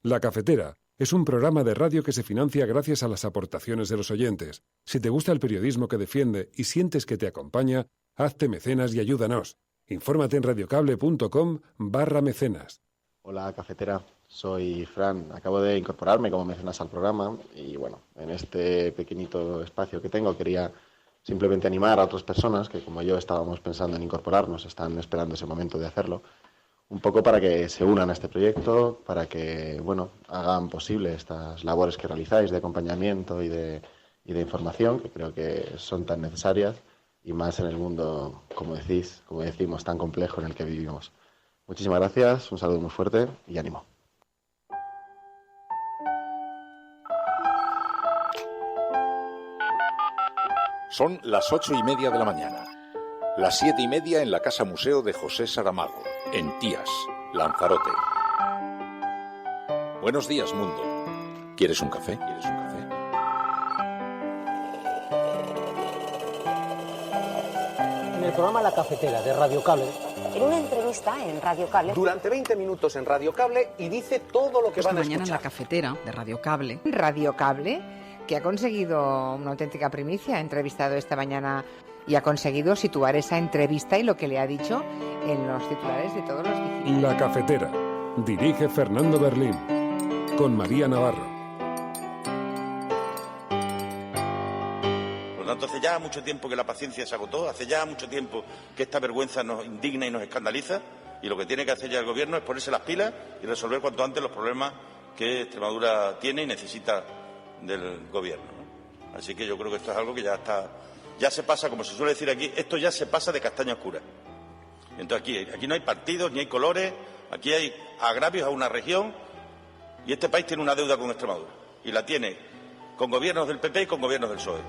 La Cafetera es un programa de radio que se financia gracias a las aportaciones de los oyentes. Si te gusta el periodismo que defiende y sientes que te acompaña, hazte mecenas y ayúdanos. Infórmate en radiocable.com/mecenas. Hola, Cafetera. Soy Fran. Acabo de incorporarme como mecenas al programa y, bueno, en este pequeñito espacio que tengo quería simplemente animar a otras personas que, como yo, estábamos pensando en incorporarnos, están esperando ese momento de hacerlo, un poco para que se unan a este proyecto, para que, bueno, hagan posible estas labores que realizáis de acompañamiento y de información, que creo que son tan necesarias, y más en el mundo, como decimos, tan complejo en el que vivimos. Muchísimas gracias, un saludo muy fuerte y ánimo. Son las 8:30 de la mañana. Las 7:30 en la Casa Museo de José Saramago, en Tías, Lanzarote. Buenos días, mundo. ¿Quieres un café? En el programa La Cafetera de Radio Cable. En una entrevista en Radio Cable. Durante 20 minutos en Radio Cable y dice todo lo que van a escuchar. Mañana en La Cafetera de Radio Cable. Radio Cable, que ha conseguido una auténtica primicia, ha entrevistado esta mañana y ha conseguido situar esa entrevista y lo que le ha dicho en los titulares de todos los digitales. La Cafetera. Dirige Fernando Berlín. Con María Navarro. Por lo tanto, hace ya mucho tiempo que la paciencia se agotó, hace ya mucho tiempo que esta vergüenza nos indigna y nos escandaliza, y lo que tiene que hacer ya el Gobierno es ponerse las pilas y resolver cuanto antes los problemas que Extremadura tiene y necesita del Gobierno, ¿no? Así que yo creo que esto es algo que ya se pasa, como se suele decir aquí, esto ya se pasa de castaña oscura. Entonces aquí no hay partidos ni hay colores, aquí hay agravios a una región, y este país tiene una deuda con Extremadura, y la tiene con gobiernos del PP y con gobiernos del PSOE.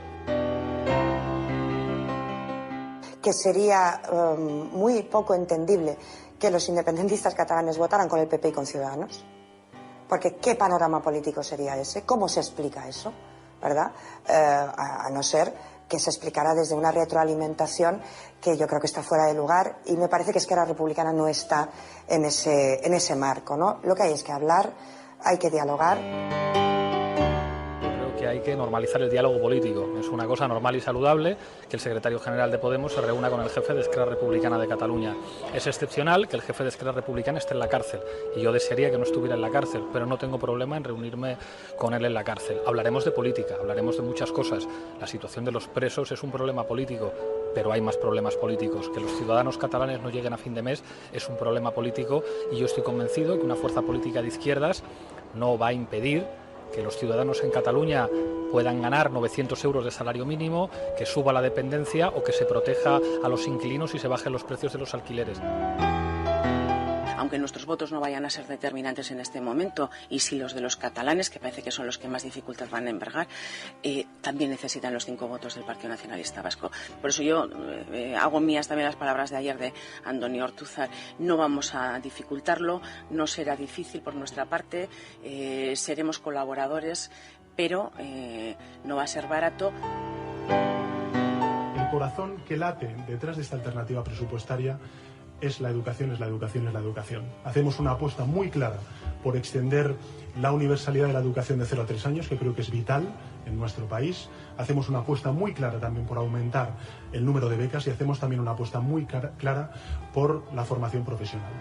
Que sería muy poco entendible que los independentistas catalanes votaran con el PP y con Ciudadanos. Porque ¿qué panorama político sería ese? ¿Cómo se explica eso? ¿Verdad? A no ser que se explicara desde una retroalimentación que yo creo que está fuera de lugar, y me parece que Esquerra Republicana no está en ese marco, ¿no? Lo que hay es que hablar, hay que dialogar. Que hay que normalizar el diálogo político. Es una cosa normal y saludable que el secretario general de Podemos se reúna con el jefe de Esquerra Republicana de Cataluña. Es excepcional que el jefe de Esquerra Republicana esté en la cárcel, y yo desearía que no estuviera en la cárcel, pero no tengo problema en reunirme con él en la cárcel. Hablaremos de política, hablaremos de muchas cosas. La situación de los presos es un problema político, pero hay más problemas políticos. Que los ciudadanos catalanes no lleguen a fin de mes es un problema político, y yo estoy convencido que una fuerza política de izquierdas no va a impedir que los ciudadanos en Cataluña puedan ganar 900 euros de salario mínimo, que suba la dependencia o que se proteja a los inquilinos y se bajen los precios de los alquileres. Aunque nuestros votos no vayan a ser determinantes en este momento, y si los de los catalanes, que parece que son los que más dificultades van a embargar, también necesitan los 5 votos del Partido Nacionalista Vasco. Por eso yo hago mías también las palabras de ayer de Andoni Ortúzar. No vamos a dificultarlo, no será difícil por nuestra parte, seremos colaboradores, pero no va a ser barato. El corazón que late detrás de esta alternativa presupuestaria es la educación, es la educación, es la educación. Hacemos una apuesta muy clara por extender la universalidad de la educación de 0 a 3 años, que creo que es vital en nuestro país. Hacemos una apuesta muy clara también por aumentar el número de becas, y hacemos también una apuesta muy clara por la formación profesional.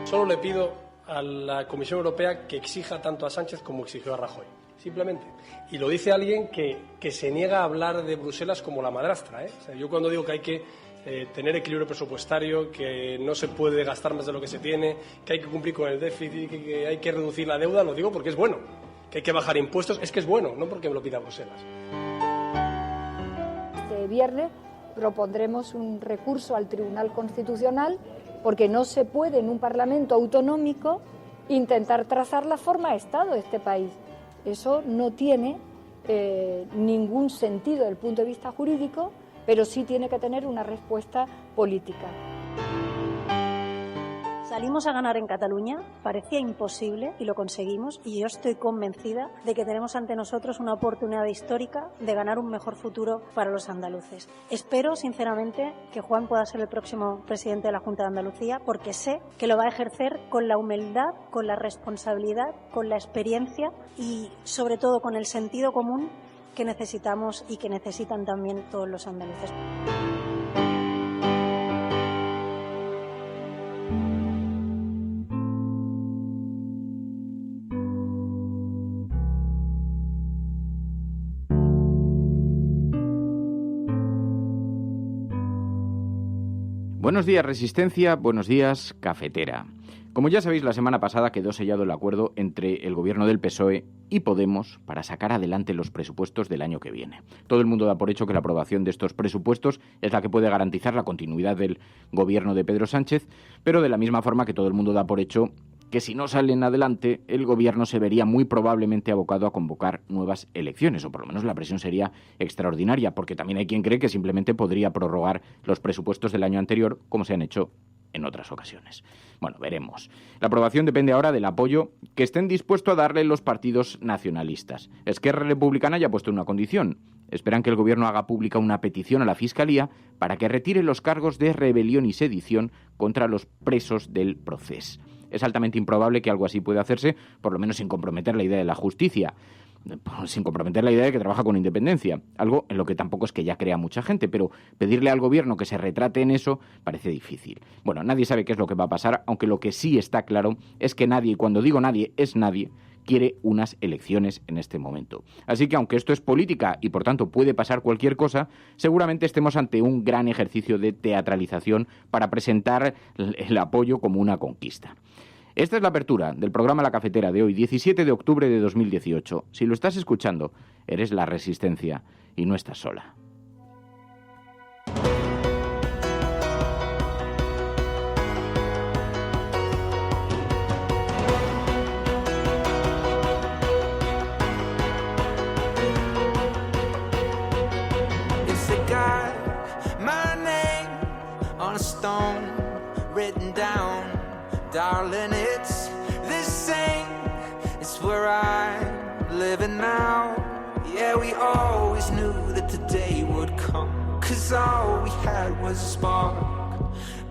Solo le pido a la Comisión Europea que exija tanto a Sánchez como exigió a Rajoy. Simplemente. Y lo dice alguien que se niega a hablar de Bruselas como la madrastra, ¿eh? O sea, yo cuando digo que hay que tener equilibrio presupuestario, que no se puede gastar más de lo que se tiene, que hay que cumplir con el déficit, que hay que reducir la deuda, lo digo porque es bueno. Que hay que bajar impuestos, es que es bueno, no porque me lo pida Bruselas. Este viernes propondremos un recurso al Tribunal Constitucional, porque no se puede en un Parlamento autonómico intentar trazar la forma de Estado de este país. Eso no tiene ningún sentido desde el punto de vista jurídico, pero sí tiene que tener una respuesta política. Salimos a ganar en Cataluña, parecía imposible y lo conseguimos, y yo estoy convencida de que tenemos ante nosotros una oportunidad histórica de ganar un mejor futuro para los andaluces. Espero, sinceramente, que Juan pueda ser el próximo presidente de la Junta de Andalucía, porque sé que lo va a ejercer con la humildad, con la responsabilidad, con la experiencia y, sobre todo, con el sentido común que necesitamos y que necesitan también todos los andaluces. Buenos días, Resistencia, buenos días, Cafetera. Como ya sabéis, la semana pasada quedó sellado el acuerdo entre el gobierno del PSOE y Podemos para sacar adelante los presupuestos del año que viene. Todo el mundo da por hecho que la aprobación de estos presupuestos es la que puede garantizar la continuidad del gobierno de Pedro Sánchez, pero de la misma forma que todo el mundo da por hecho que si no salen adelante, el gobierno se vería muy probablemente abocado a convocar nuevas elecciones, o por lo menos la presión sería extraordinaria, porque también hay quien cree que simplemente podría prorrogar los presupuestos del año anterior, como se han hecho en otras ocasiones. Bueno, veremos. La aprobación depende ahora del apoyo que estén dispuestos a darle los partidos nacionalistas. Esquerra Republicana ya ha puesto una condición. Esperan que el gobierno haga pública una petición a la Fiscalía para que retire los cargos de rebelión y sedición contra los presos del Procés. Es altamente improbable que algo así pueda hacerse, por lo menos sin comprometer la idea de la justicia, sin comprometer la idea de que trabaja con independencia, algo en lo que tampoco es que ya crea mucha gente, pero pedirle al gobierno que se retrate en eso parece difícil. Bueno, nadie sabe qué es lo que va a pasar, aunque lo que sí está claro es que nadie, y cuando digo nadie, es nadie, quiere unas elecciones en este momento. Así que aunque esto es política y por tanto puede pasar cualquier cosa, seguramente estemos ante un gran ejercicio de teatralización para presentar el apoyo como una conquista. Esta es la apertura del programa La Cafetera de hoy, 17 de octubre de 2018. Si lo estás escuchando, eres la Resistencia y no estás sola. Darling, it's the same. It's where I'm living now. Yeah, we always knew that the day would come. 'Cause all we had was a spark.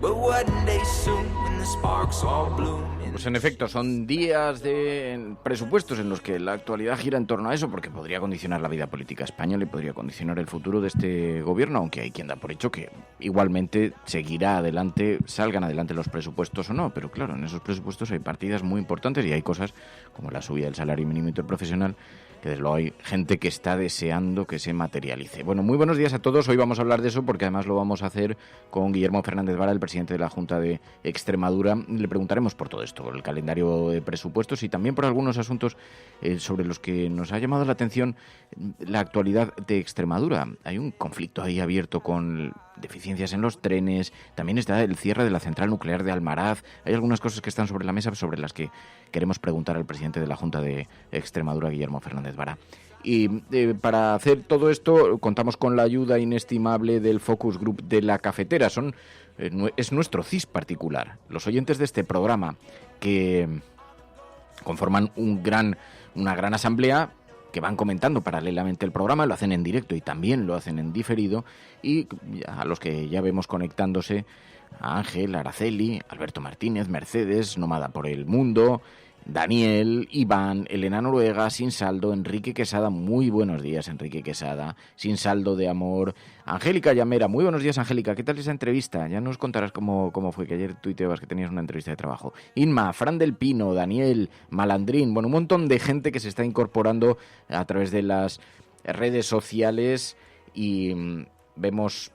But one day soon, when the sparks all bloom. Pues en efecto, son días de presupuestos en los que la actualidad gira en torno a eso, porque podría condicionar la vida política española y podría condicionar el futuro de este gobierno, aunque hay quien da por hecho que igualmente seguirá adelante, salgan adelante los presupuestos o no. Pero claro, en esos presupuestos hay partidas muy importantes y hay cosas como la subida del salario mínimo interprofesional, que desde luego hay gente que está deseando que se materialice. Bueno, muy buenos días a todos. Hoy vamos a hablar de eso porque además lo vamos a hacer con Guillermo Fernández Vara, el presidente de la Junta de Extremadura. Le preguntaremos por todo esto, por el calendario de presupuestos y también por algunos asuntos sobre los que nos ha llamado la atención la actualidad de Extremadura. Hay un conflicto ahí abierto con deficiencias en los trenes, también está el cierre de la central nuclear de Almaraz. Hay algunas cosas que están sobre la mesa sobre las que queremos preguntar al presidente de la Junta de Extremadura, Guillermo Fernández Vara. Y para hacer todo esto contamos con la ayuda inestimable del Focus Group de La Cafetera. Es nuestro CIS particular, los oyentes de este programa que conforman una gran asamblea que van comentando paralelamente el programa, lo hacen en directo y también lo hacen en diferido, y a los que ya vemos conectándose a Ángel, Araceli, Alberto Martínez, Mercedes, Nómada por el Mundo, Daniel, Iván, Elena Noruega, Sin Saldo, Enrique Quesada, muy buenos días Enrique Quesada, Sin Saldo de Amor, Angélica Llamera, muy buenos días Angélica, ¿qué tal esa entrevista? Ya nos contarás cómo fue, que ayer tuiteabas que tenías una entrevista de trabajo. Inma, Fran del Pino, Daniel, Malandrín, bueno, un montón de gente que se está incorporando a través de las redes sociales y vemos...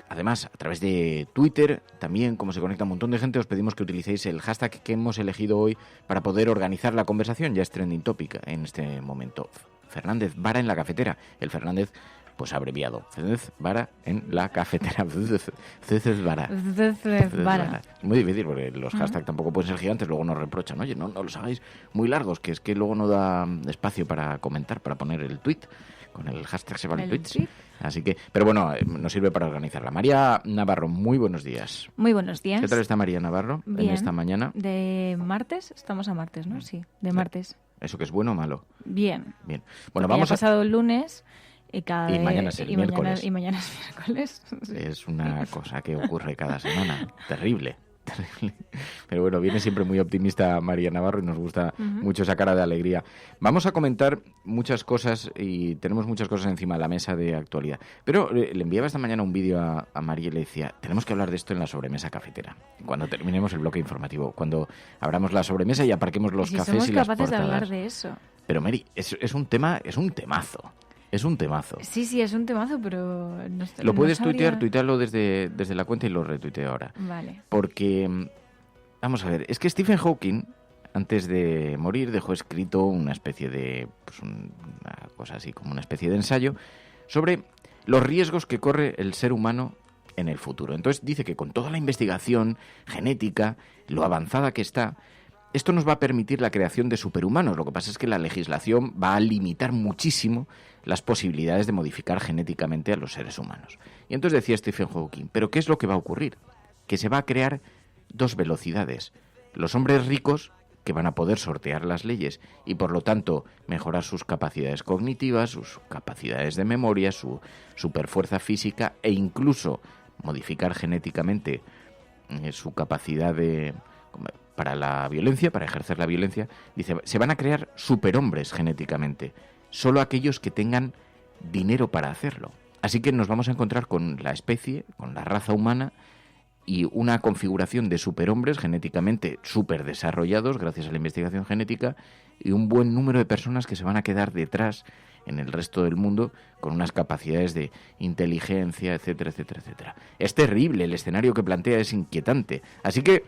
Además, a través de Twitter, también, como se conecta un montón de gente, os pedimos que utilicéis el hashtag que hemos elegido hoy para poder organizar la conversación. Ya es trending topic en este momento. Fernández Vara en la cafetera. El Fernández, pues abreviado. Fernández Vara en la cafetera. Fernández Vara. Muy difícil porque los hashtags tampoco pueden ser gigantes, luego nos reprochan. Oye, no los hagáis muy largos, que es que luego no da espacio para comentar, para poner el tweet. con el hashtag Se Vale Tweets. Así que, pero bueno, nos sirve para organizarla. María Navarro, muy buenos días. Muy buenos días. ¿Qué tal está María Navarro en esta mañana? ¿De martes? Estamos a martes, ¿no? Sí, de martes. ¿Eso que es bueno o malo? Bien. Bueno, porque vamos ya ha pasado el lunes y mañana es el miércoles. Y mañana es miércoles. Es una cosa que ocurre cada semana. Terrible. Pero bueno, viene siempre muy optimista María Navarro y nos gusta mucho esa cara de alegría. Vamos a comentar muchas cosas y tenemos muchas cosas encima de la mesa de actualidad. Pero le enviaba esta mañana un vídeo a María y le decía, tenemos que hablar de esto en la sobremesa cafetera. Cuando terminemos el bloque informativo, cuando abramos la sobremesa y aparquemos los cafés y las portadas. Somos capaces de hablar de eso. Pero Mary, es un temazo. Es un temazo. Sí, es un temazo, pero... Lo puedes tuitearlo desde la cuenta y lo retuiteo ahora. Vale. Porque, vamos a ver, es que Stephen Hawking, antes de morir, dejó escrito una especie de... Pues una cosa así como una especie de ensayo sobre los riesgos que corre el ser humano en el futuro. Entonces dice que con toda la investigación genética, lo avanzada que está... Esto nos va a permitir la creación de superhumanos. Lo que pasa es que la legislación va a limitar muchísimo las posibilidades de modificar genéticamente a los seres humanos. Y entonces decía Stephen Hawking, ¿pero qué es lo que va a ocurrir? Que se va a crear dos velocidades. Los hombres ricos, que van a poder sortear las leyes y por lo tanto mejorar sus capacidades cognitivas, sus capacidades de memoria, su superfuerza física e incluso modificar genéticamente su capacidad para la violencia, para ejercer la violencia. Dice, se van a crear superhombres genéticamente, solo aquellos que tengan dinero para hacerlo. Así que nos vamos a encontrar con la especie, con la raza humana y una configuración de superhombres genéticamente superdesarrollados gracias a la investigación genética y un buen número de personas que se van a quedar detrás en el resto del mundo con unas capacidades de inteligencia, etcétera, etcétera, etcétera. Es terrible, el escenario que plantea es inquietante. Así que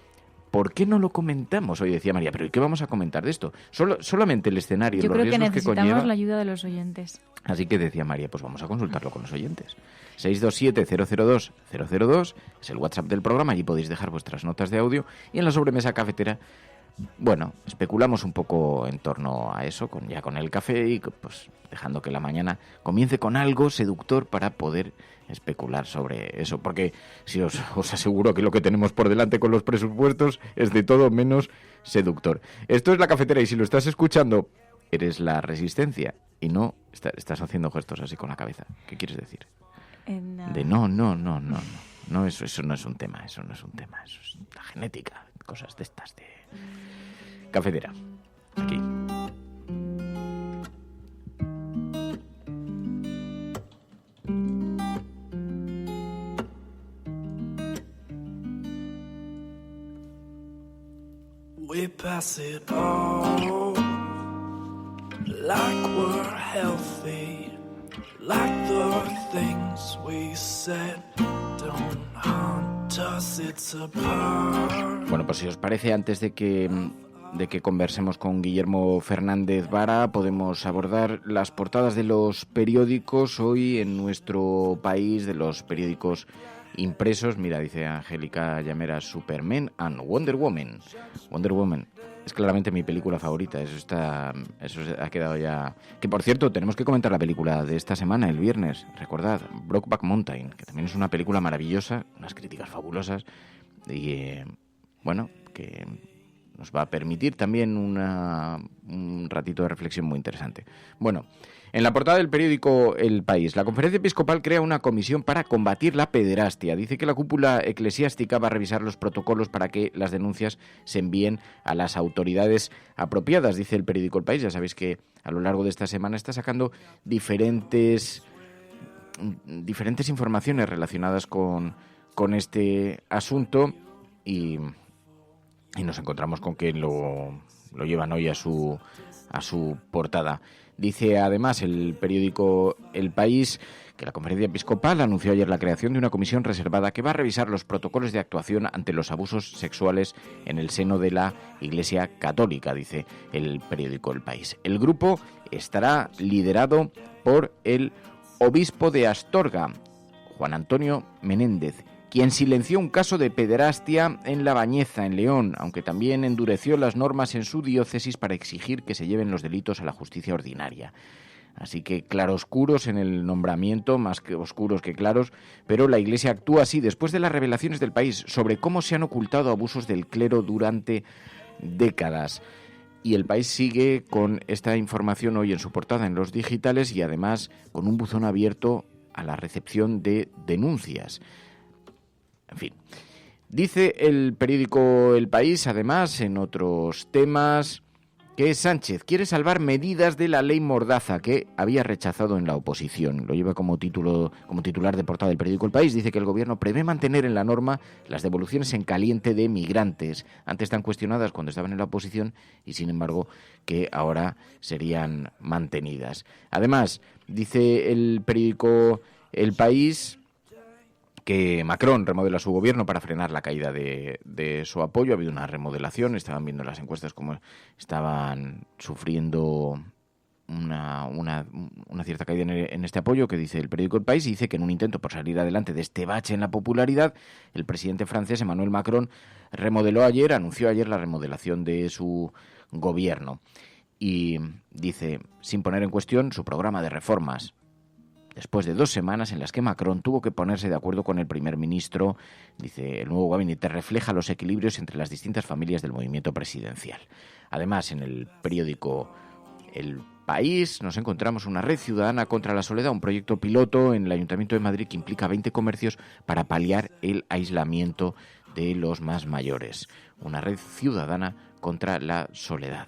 ¿por qué no lo comentamos? Hoy decía María, ¿pero y qué vamos a comentar de esto? Solamente el escenario, los riesgos que conlleva. Yo creo que necesitamos la ayuda de los oyentes. Así que decía María, pues vamos a consultarlo con los oyentes. 627-002-002 es el WhatsApp del programa, allí podéis dejar vuestras notas de audio. Y en la sobremesa cafetera, bueno, especulamos un poco en torno a eso, con el café y pues dejando que la mañana comience con algo seductor para poder especular sobre eso, porque si os aseguro que lo que tenemos por delante con los presupuestos es de todo menos seductor. Esto es La Cafetera y si lo estás escuchando, eres la resistencia y no estás haciendo gestos así con la cabeza. ¿Qué quieres decir? De no, eso no es un tema, eso no es un tema, eso es la genética, cosas de estas de Cafetera. Aquí. We pass it all like we're healthy, like the things we said don't haunt us, it's a part. Bueno, pues si os parece, antes de que conversemos con Guillermo Fernández Vara, podemos abordar las portadas de los periódicos hoy en nuestro país, de los periódicos impresos. Mira, dice Angélica Llamera, Superman and Wonder Woman. Wonder Woman es claramente mi película favorita, eso ha quedado ya... Que por cierto, tenemos que comentar la película de esta semana, el viernes, recordad, Brokeback Mountain, que también es una película maravillosa, unas críticas fabulosas y bueno, que nos va a permitir también un ratito de reflexión muy interesante. Bueno, en la portada del periódico El País, la Conferencia Episcopal crea una comisión para combatir la pederastia. Dice que la cúpula eclesiástica va a revisar los protocolos para que las denuncias se envíen a las autoridades apropiadas, dice el periódico El País. Ya sabéis que a lo largo de esta semana está sacando diferentes informaciones relacionadas con este asunto y nos encontramos con que lo llevan hoy a su portada. Dice además el periódico El País que la Conferencia Episcopal anunció ayer la creación de una comisión reservada que va a revisar los protocolos de actuación ante los abusos sexuales en el seno de la Iglesia Católica, dice el periódico El País. El grupo estará liderado por el obispo de Astorga, Juan Antonio Menéndez, quien silenció un caso de pederastia en La Bañeza, en León, aunque también endureció las normas en su diócesis para exigir que se lleven los delitos a la justicia ordinaria. Así que claroscuros en el nombramiento, más que oscuros que claros, pero la Iglesia actúa así después de las revelaciones del país sobre cómo se han ocultado abusos del clero durante décadas. Y el país sigue con esta información hoy en su portada en los digitales y además con un buzón abierto a la recepción de denuncias. En fin, dice el periódico El País, además, en otros temas, que Sánchez quiere salvar medidas de la ley Mordaza que había rechazado en la oposición. Lo lleva como titular de portada del periódico El País. Dice que el gobierno prevé mantener en la norma las devoluciones en caliente de migrantes. Antes están cuestionadas cuando estaban en la oposición y, sin embargo, que ahora serían mantenidas. Además, dice el periódico El País que Macron remodela su gobierno para frenar la caída de su apoyo. Ha habido una remodelación, estaban viendo las encuestas como estaban sufriendo una cierta caída en este apoyo, que dice el periódico El País, y dice que en un intento por salir adelante de este bache en la popularidad, el presidente francés Emmanuel Macron anunció ayer la remodelación de su gobierno. Y dice, sin poner en cuestión su programa de reformas, después de 2 semanas en las que Macron tuvo que ponerse de acuerdo con el primer ministro. Dice, el nuevo gabinete refleja los equilibrios entre las distintas familias del movimiento presidencial. Además, en el periódico El País nos encontramos una red ciudadana contra la soledad, un proyecto piloto en el Ayuntamiento de Madrid que implica 20 comercios para paliar el aislamiento de los más mayores. Una red ciudadana contra la soledad.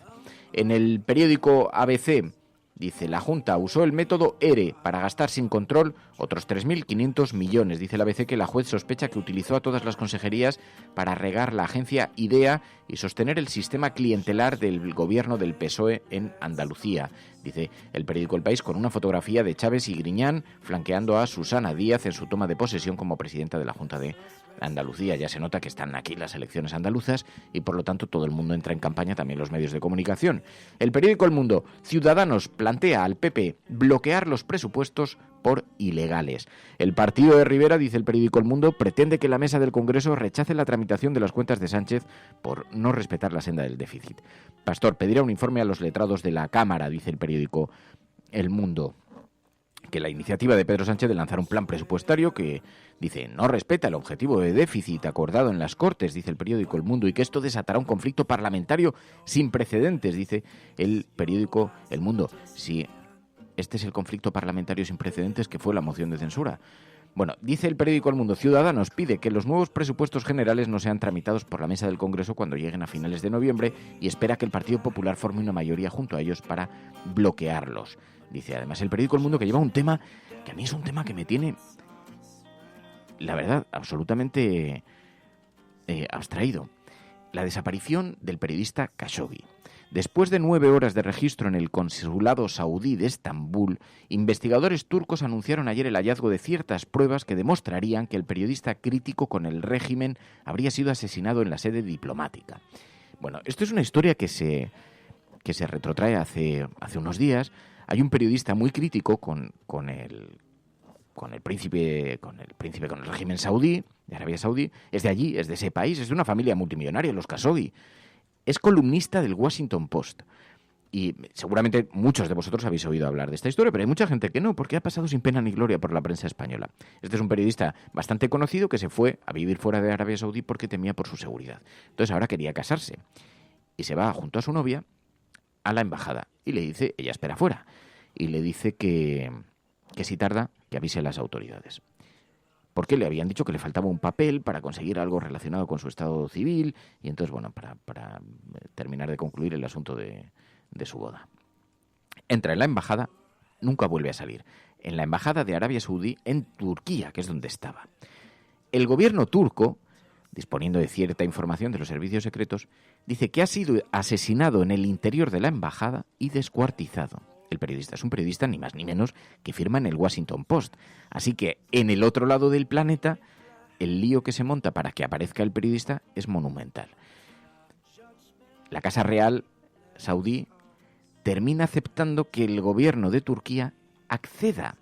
En el periódico ABC, dice, la Junta usó el método ERE para gastar sin control otros 3.500 millones. Dice la ABC que la juez sospecha que utilizó a todas las consejerías para regar la agencia IDEA y sostener el sistema clientelar del gobierno del PSOE en Andalucía. Dice el periódico El País con una fotografía de Chávez y Griñán flanqueando a Susana Díaz en su toma de posesión como presidenta de la Junta de Andalucía. Ya se nota que están aquí las elecciones andaluzas y por lo tanto todo el mundo entra en campaña, también los medios de comunicación. El periódico El Mundo, Ciudadanos plantea al PP bloquear los presupuestos por ilegales. El partido de Rivera, dice el periódico El Mundo, pretende que la mesa del Congreso rechace la tramitación de las cuentas de Sánchez por no respetar la senda del déficit. Pastor pedirá un informe a los letrados de la Cámara, dice el periódico El Mundo, que la iniciativa de Pedro Sánchez de lanzar un plan presupuestario que, dice, no respeta el objetivo de déficit acordado en las Cortes, dice el periódico El Mundo, y que esto desatará un conflicto parlamentario sin precedentes, dice el periódico El Mundo. Si este es el conflicto parlamentario sin precedentes que fue la moción de censura. Bueno, dice el periódico El Mundo, Ciudadanos pide que los nuevos presupuestos generales no sean tramitados por la mesa del Congreso cuando lleguen a finales de noviembre y espera que el Partido Popular forme una mayoría junto a ellos para bloquearlos. Dice además el periódico El Mundo que lleva un tema que a mí es un tema que me tiene, la verdad, absolutamente abstraído. La desaparición del periodista Khashoggi. Después de 9 horas de registro en el consulado saudí de Estambul, investigadores turcos anunciaron ayer el hallazgo de ciertas pruebas que demostrarían que el periodista crítico con el régimen habría sido asesinado en la sede diplomática. Bueno, esto es una historia que se retrotrae hace unos días. Hay un periodista muy crítico con el régimen saudí, de Arabia Saudí. Es de allí, es de ese país, es de una familia multimillonaria, los Khashoggi. Es columnista del Washington Post. Y seguramente muchos de vosotros habéis oído hablar de esta historia, pero hay mucha gente que no, porque ha pasado sin pena ni gloria por la prensa española. Este es un periodista bastante conocido que se fue a vivir fuera de Arabia Saudí porque temía por su seguridad. Entonces ahora quería casarse. Y se va junto a su novia a la embajada. Y le dice, ella espera fuera, y le dice que si tarda, que avise a las autoridades. Porque le habían dicho que le faltaba un papel para conseguir algo relacionado con su estado civil, y entonces, bueno, para terminar de concluir el asunto de su boda. Entra en la embajada, nunca vuelve a salir. En la embajada de Arabia Saudí, en Turquía, que es donde estaba. El gobierno turco, disponiendo de cierta información de los servicios secretos, dice que ha sido asesinado en el interior de la embajada y descuartizado. El periodista es un periodista ni más ni menos que firma en el Washington Post. Así que en el otro lado del planeta, el lío que se monta para que aparezca el periodista es monumental. La Casa Real saudí termina aceptando que el gobierno de Turquía acceda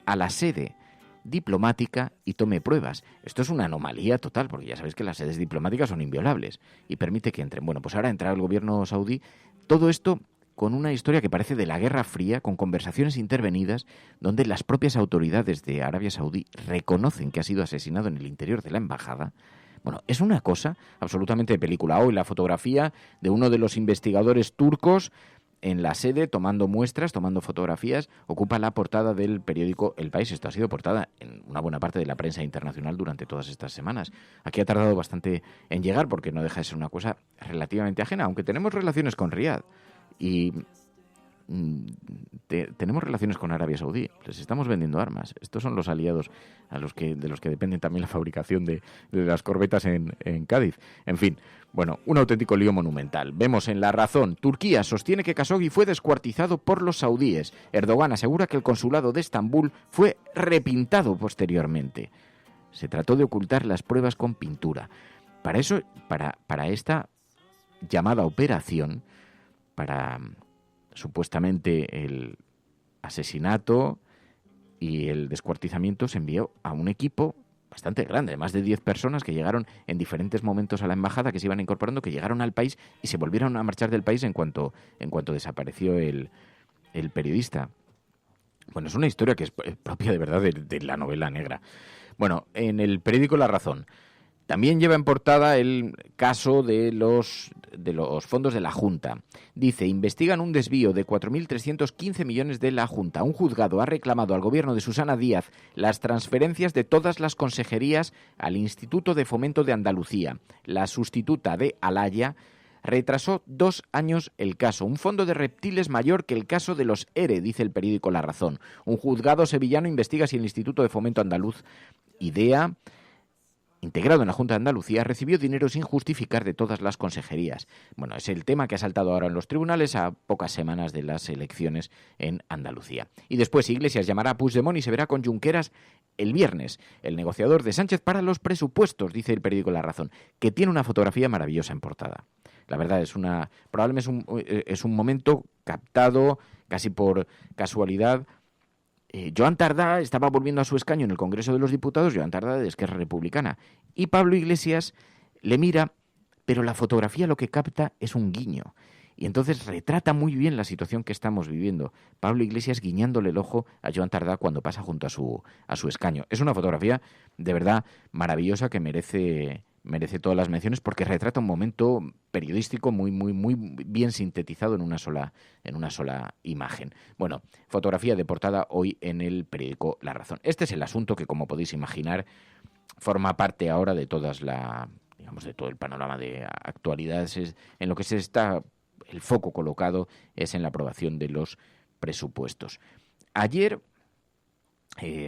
a la sede diplomática y tome pruebas. Esto es una anomalía total, porque ya sabéis que las sedes diplomáticas son inviolables y permite que entren. Bueno, pues ahora entra el gobierno saudí. Todo esto con una historia que parece de la Guerra Fría, con conversaciones intervenidas, donde las propias autoridades de Arabia Saudí reconocen que ha sido asesinado en el interior de la embajada. Bueno, es una cosa absolutamente de película. Hoy la fotografía de uno de los investigadores turcos en la sede, tomando muestras, tomando fotografías, ocupa la portada del periódico El País. Esto ha sido portada en una buena parte de la prensa internacional durante todas estas semanas. Aquí ha tardado bastante en llegar porque no deja de ser una cosa relativamente ajena, aunque tenemos relaciones con Riad y tenemos relaciones con Arabia Saudí. Les estamos vendiendo armas. Estos son los aliados de los que dependen también la fabricación de las corbetas en Cádiz. En fin, bueno, un auténtico lío monumental. Vemos en La Razón: Turquía sostiene que Khashoggi fue descuartizado por los saudíes. Erdogan asegura que el consulado de Estambul fue repintado posteriormente. Se trató de ocultar las pruebas con pintura. Para eso, para esta llamada operación, para supuestamente el asesinato y el descuartizamiento, se envió a un equipo bastante grande, más de 10 personas que llegaron en diferentes momentos a la embajada, que se iban incorporando, que llegaron al país y se volvieron a marchar del país en cuanto desapareció el periodista. Bueno, es una historia que es propia de verdad de la novela negra. Bueno, en el periódico La Razón también lleva en portada el caso de los fondos de la Junta. Dice: investigan un desvío de 4.315 millones de la Junta. Un juzgado ha reclamado al gobierno de Susana Díaz las transferencias de todas las consejerías al Instituto de Fomento de Andalucía. La sustituta de Alaya retrasó 2 años el caso. Un fondo de reptiles mayor que el caso de los ERE, dice el periódico La Razón. Un juzgado sevillano investiga si el Instituto de Fomento Andaluz, IDEA, integrado en la Junta de Andalucía, recibió dinero sin justificar de todas las consejerías. Bueno, es el tema que ha saltado ahora en los tribunales a pocas semanas de las elecciones en Andalucía. Y después Iglesias llamará a Puigdemont y se verá con Junqueras el viernes. El negociador de Sánchez para los presupuestos, dice el periódico La Razón, que tiene una fotografía maravillosa en portada. La verdad probablemente es un momento captado casi por casualidad. Joan Tardá estaba volviendo a su escaño en el Congreso de los Diputados, Joan Tardá de Esquerra Republicana, y Pablo Iglesias le mira, pero la fotografía lo que capta es un guiño. Y entonces retrata muy bien la situación que estamos viviendo. Pablo Iglesias guiñándole el ojo a Joan Tardá cuando pasa junto a su escaño. Es una fotografía de verdad maravillosa que merece todas las menciones porque retrata un momento periodístico muy bien sintetizado en una sola imagen. Bueno, fotografía de portada hoy en el periódico La Razón. Este es el asunto que, como podéis imaginar, forma parte ahora de de todo el panorama de actualidades. En lo que se está el foco colocado es en la aprobación de los presupuestos. Ayer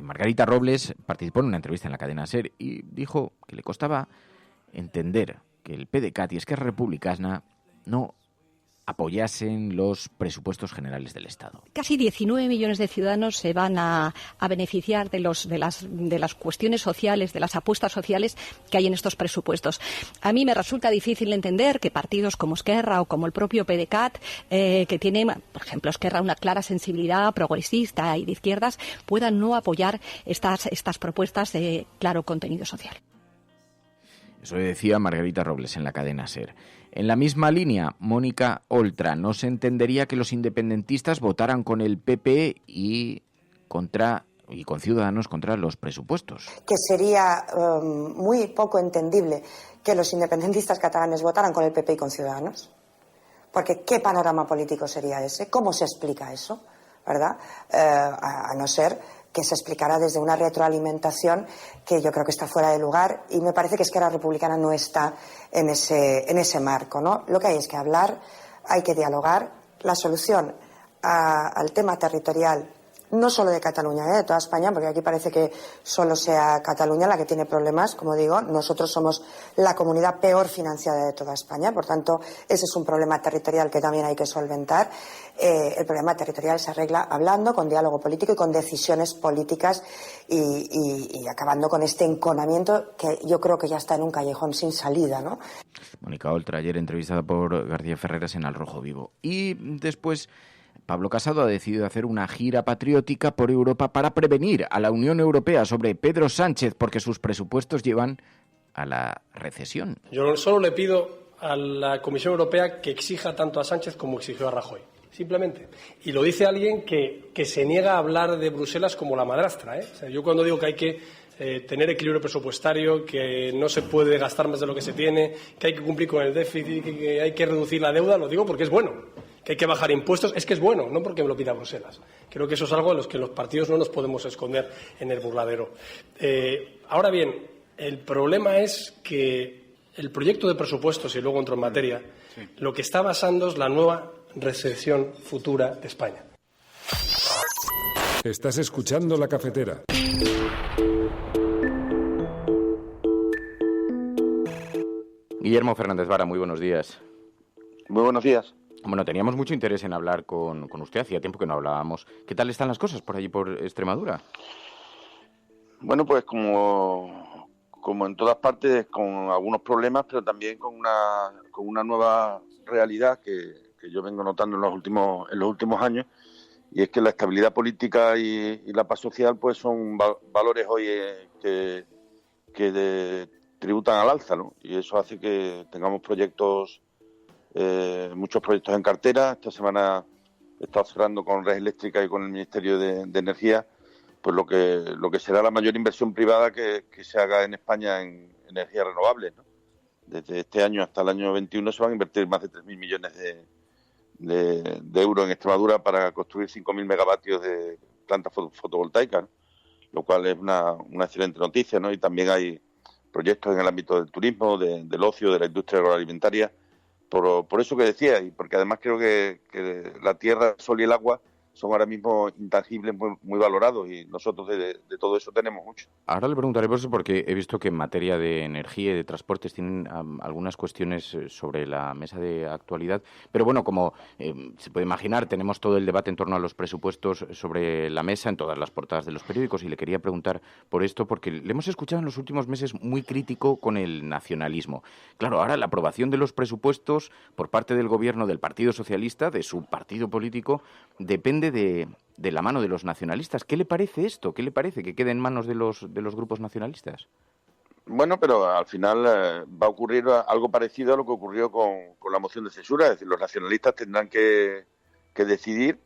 Margarita Robles participó en una entrevista en la cadena SER y dijo que le costaba entender que el PDeCAT y Esquerra Republicana no apoyasen los presupuestos generales del Estado. Casi 19 millones de ciudadanos se van a beneficiar de las cuestiones sociales, de las apuestas sociales que hay en estos presupuestos. A mí me resulta difícil entender que partidos como Esquerra o como el propio PDeCAT, que tiene, por ejemplo, Esquerra una clara sensibilidad progresista y de izquierdas, puedan no apoyar estas propuestas de claro contenido social. Eso decía Margarita Robles en la cadena SER. En la misma línea, Mónica Oltra: no se entendería que los independentistas votaran con el PP y con Ciudadanos contra los presupuestos. Que sería muy poco entendible que los independentistas catalanes votaran con el PP y con Ciudadanos. Porque ¿qué panorama político sería ese? ¿Cómo se explica eso? ¿Verdad? A no ser que se explicara desde una retroalimentación que yo creo que está fuera de lugar, y me parece que Esquerra Republicana no está en ese marco, ¿no? Lo que hay es que hablar, hay que dialogar. La solución al tema territorial, no solo de Cataluña, de toda España, porque aquí parece que solo sea Cataluña la que tiene problemas. Como digo, nosotros somos la comunidad peor financiada de toda España, por tanto, ese es un problema territorial que también hay que solventar. El problema territorial se arregla hablando, con diálogo político y con decisiones políticas y acabando con este enconamiento que yo creo que ya está en un callejón sin salida, ¿no? Mónica Oltra, ayer entrevistada por García Ferreras en Al Rojo Vivo. Y después Pablo Casado ha decidido hacer una gira patriótica por Europa para prevenir a la Unión Europea sobre Pedro Sánchez, porque sus presupuestos llevan a la recesión. Yo solo le pido a la Comisión Europea que exija tanto a Sánchez como exigió a Rajoy. simplemente. Y lo dice alguien que se niega a hablar de Bruselas como la madrastra, ¿eh? O sea, yo cuando digo que hay que tener equilibrio presupuestario, que no se puede gastar más de lo que se tiene, que hay que cumplir con el déficit, que hay que reducir la deuda, lo digo porque es bueno. Que hay que bajar impuestos, es que es bueno, no porque me lo pida Bruselas. Creo que eso es algo de los que los partidos no nos podemos esconder en el burladero. Ahora bien, el problema es que el proyecto de presupuestos, y luego entro en materia, lo que está basando es la nueva recesión futura de España. Estás escuchando La Cafetera. Guillermo Fernández Vara, muy buenos días. Muy buenos días. Bueno, teníamos mucho interés en hablar con usted, hacía tiempo que no hablábamos. ¿Qué tal están las cosas por allí, por Extremadura? Bueno, pues como en todas partes, con algunos problemas, pero también con una nueva realidad que yo vengo notando en los últimos años, y es que la estabilidad política y la paz social pues son valores hoy que tributan al alza, ¿no? Y eso hace que tengamos muchos proyectos en cartera. Esta semana he estado cerrando con Red Eléctrica y con el Ministerio de Energía pues lo que será la mayor inversión privada que se haga en España en energías renovables, ¿no? Desde este año hasta el año 21 se van a invertir más de 3.000 millones de euros en Extremadura para construir 5.000 megavatios de plantas fotovoltaicas, ¿no? Lo cual es una excelente noticia, ¿no? Y también hay proyectos en el ámbito del turismo, del ocio, de la industria agroalimentaria. Por eso que decía, y porque además creo que la tierra, el sol y el agua son ahora mismo intangibles muy valorados, y nosotros de todo eso tenemos mucho. Ahora le preguntaré por eso, porque he visto que en materia de energía y de transportes tienen algunas cuestiones sobre la mesa de actualidad. Pero bueno, como se puede imaginar, tenemos todo el debate en torno a los presupuestos sobre la mesa en todas las portadas de los periódicos, y le quería preguntar por esto, porque le hemos escuchado en los últimos meses muy crítico con el nacionalismo. Claro, ahora la aprobación de los presupuestos por parte del Gobierno del Partido Socialista, de su partido político, depende de la mano de los nacionalistas. ¿Qué le parece esto? ¿Qué le parece que quede en manos de los grupos nacionalistas? Bueno, pero al final va a ocurrir algo parecido a lo que ocurrió con la moción de censura. Es decir, los nacionalistas tendrán que decidir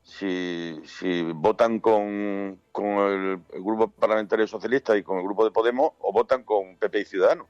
si votan con el grupo parlamentario socialista y con el grupo de Podemos, o votan con PP y Ciudadanos.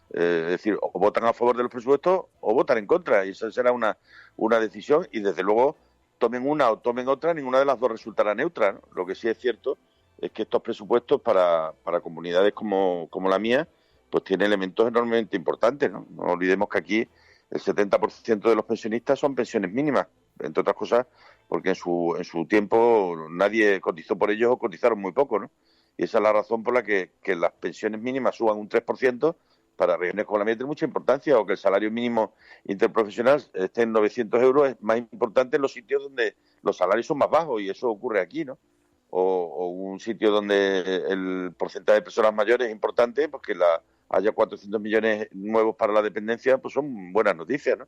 Es decir, o votan a favor de los presupuestos o votan en contra, y esa será una decisión, y desde luego tomen una o tomen otra, ninguna de las dos resultará neutra, ¿no? Lo que sí es cierto es que estos presupuestos para comunidades como la mía pues tienen elementos enormemente importantes, ¿no? No olvidemos que aquí el 70% de los pensionistas son pensiones mínimas, entre otras cosas porque en su tiempo nadie cotizó por ellos, o cotizaron muy poco, ¿no? Y esa es la razón por la que las pensiones mínimas suban un 3%, para regiones como la mía tiene mucha importancia, o que el salario mínimo interprofesional esté en 900 euros, es más importante en los sitios donde los salarios son más bajos, y eso ocurre aquí, ¿no? O un sitio donde el porcentaje de personas mayores es importante, porque haya 400 millones nuevos para la dependencia, pues son buenas noticias, ¿no?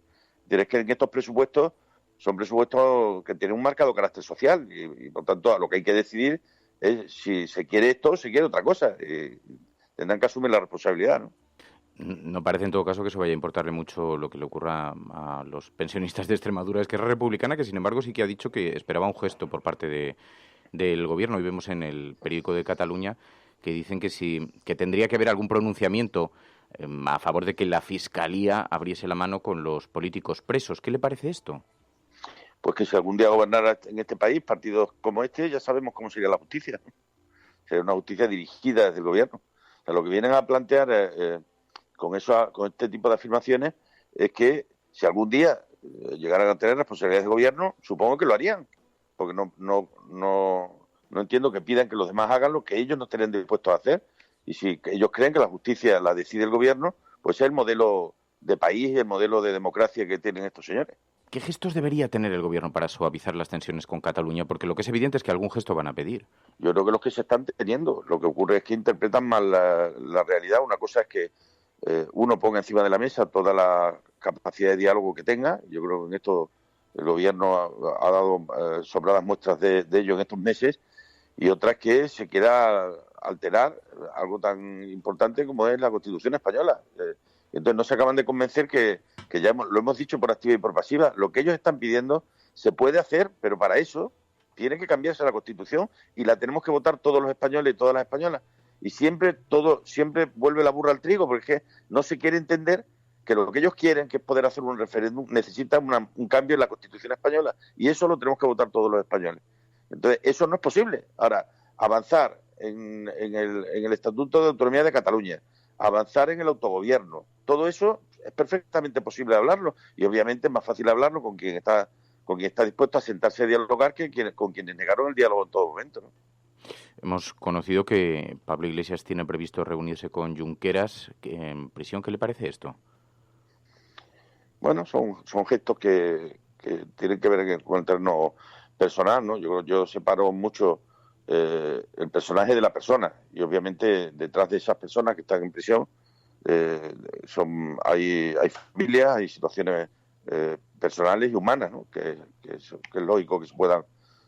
Es que en estos presupuestos son presupuestos que tienen un marcado carácter social, y por tanto lo que hay que decidir es si se quiere esto o se quiere otra cosa. Tendrán que asumir la responsabilidad, ¿no? No parece en todo caso que eso vaya a importarle mucho lo que le ocurra a los pensionistas de Extremadura. Esquerra Republicana, que sin embargo sí que ha dicho que esperaba un gesto por parte del Gobierno. Y vemos en el periódico de Cataluña que dicen que tendría que haber algún pronunciamiento a favor de que la Fiscalía abriese la mano con los políticos presos. ¿Qué le parece esto? Pues que si algún día gobernara en este país partidos como este, ya sabemos cómo sería la justicia. Sería una justicia dirigida desde el Gobierno. O sea, lo que vienen a plantear con este tipo de afirmaciones es que si algún día llegaran a tener responsabilidades de gobierno, supongo que lo harían, porque no entiendo que pidan que los demás hagan lo que ellos no estarían dispuestos a hacer, y si ellos creen que la justicia la decide el gobierno, pues es el modelo de país y el modelo de democracia que tienen estos señores. ¿Qué gestos debería tener el gobierno para suavizar las tensiones con Cataluña? Porque lo que es evidente es que algún gesto van a pedir. Yo creo que los que se están teniendo, lo que ocurre es que interpretan mal la realidad. Una cosa es que uno ponga encima de la mesa toda la capacidad de diálogo que tenga. Yo creo que en esto el gobierno ha dado sobradas muestras de ello en estos meses, y otra es que se quiera alterar algo tan importante como es la Constitución española. Entonces no se acaban de convencer que ya lo hemos dicho por activa y por pasiva. Lo que ellos están pidiendo se puede hacer, pero para eso tiene que cambiarse la Constitución y la tenemos que votar todos los españoles y todas las españolas. Y siempre vuelve la burra al trigo, porque es que no se quiere entender que lo que ellos quieren, que es poder hacer un referéndum, necesitan un cambio en la Constitución española, y eso lo tenemos que votar todos los españoles. Entonces, eso no es posible. Ahora, avanzar en el Estatuto de Autonomía de Cataluña, avanzar en el autogobierno, todo eso es perfectamente posible hablarlo, y obviamente es más fácil hablarlo con quien está dispuesto a sentarse a dialogar que con quienes negaron el diálogo en todo momento, ¿no? Hemos conocido que Pablo Iglesias tiene previsto reunirse con Junqueras en prisión. ¿Qué le parece esto? Bueno, son gestos que tienen que ver con el terreno personal, ¿no? Yo separo mucho el personaje de la persona, y obviamente detrás de esas personas que están en prisión hay familias, hay situaciones personales y humanas, ¿no? que es lógico que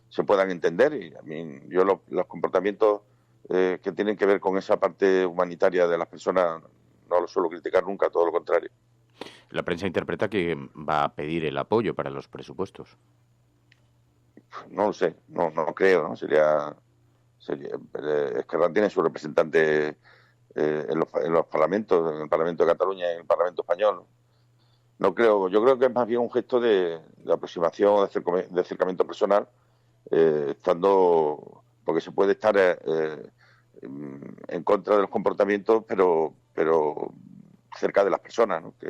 se puedan entender, y a mí los comportamientos que tienen que ver con esa parte humanitaria de las personas no los suelo criticar nunca, todo lo contrario. La prensa interpreta que va a pedir el apoyo para los presupuestos. No lo sé, no creo, ¿no? Esquerra tiene su representante en los parlamentos, en el Parlamento de Cataluña y en el Parlamento español. No creo, yo creo que es más bien un gesto de aproximación, de acercamiento personal, porque se puede estar en contra de los comportamientos, pero cerca de las personas, ¿no? que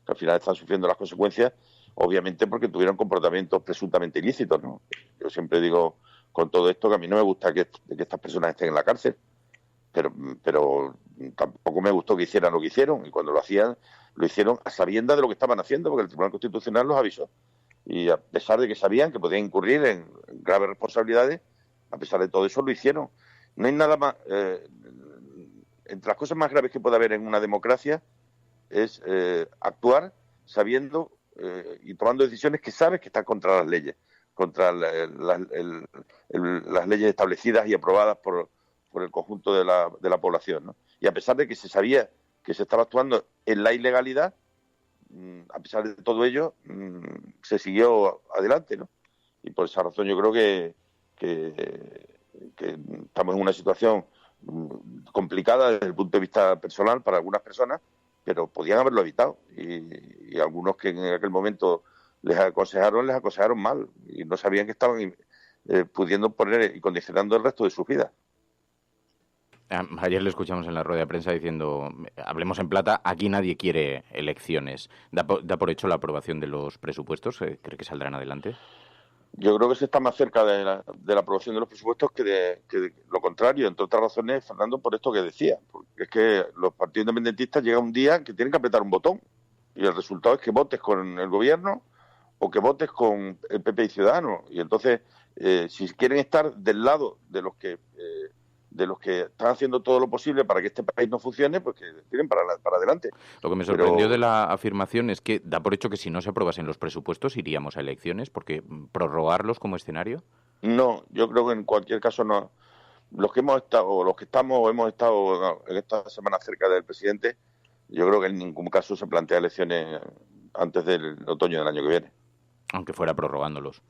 al final están sufriendo las consecuencias, obviamente porque tuvieron comportamientos presuntamente ilícitos, ¿no? Yo siempre digo con todo esto que a mí no me gusta que estas personas estén en la cárcel, pero tampoco me gustó que hicieran lo que hicieron, y cuando lo hicieron a sabiendas de lo que estaban haciendo, porque el Tribunal Constitucional los avisó, y a pesar de que sabían que podían incurrir en graves responsabilidades, a pesar de todo eso lo hicieron. No hay nada más... entre las cosas más graves que puede haber en una democracia es actuar sabiendo y tomando decisiones que sabes que están contra las leyes, contra las leyes establecidas y aprobadas por el conjunto de la población, ¿no? Y a pesar de que se sabía que se estaba actuando en la ilegalidad, a pesar de todo ello, se siguió adelante, ¿no? Y por esa razón yo creo que estamos en una situación complicada desde el punto de vista personal para algunas personas, pero podían haberlo evitado, y algunos que en aquel momento les aconsejaron mal, y no sabían que estaban pudiendo poner y condicionando el resto de sus vidas. Ayer le escuchamos en la rueda de prensa diciendo, hablemos en plata, aquí nadie quiere elecciones. ¿Da por hecho la aprobación de los presupuestos? ¿Cree que saldrán adelante? Yo creo que se está más cerca de la aprobación de los presupuestos que de lo contrario, entre otras razones, Fernando, por esto que decía, porque es que los partidos independentistas llega un día que tienen que apretar un botón, y el resultado es que votes con el gobierno o que votes con el PP y Ciudadanos, y entonces si quieren estar del lado de los que están haciendo todo lo posible para que este país no funcione, pues que tiren para adelante. Lo que me sorprendió de la afirmación es que da por hecho que si no se aprobasen los presupuestos iríamos a elecciones, porque prorrogarlos como escenario. No, yo creo que en cualquier caso no. Los que hemos estado en esta semana cerca del presidente, yo creo que en ningún caso se plantea elecciones antes del otoño del año que viene. Aunque fuera prorrogándolos.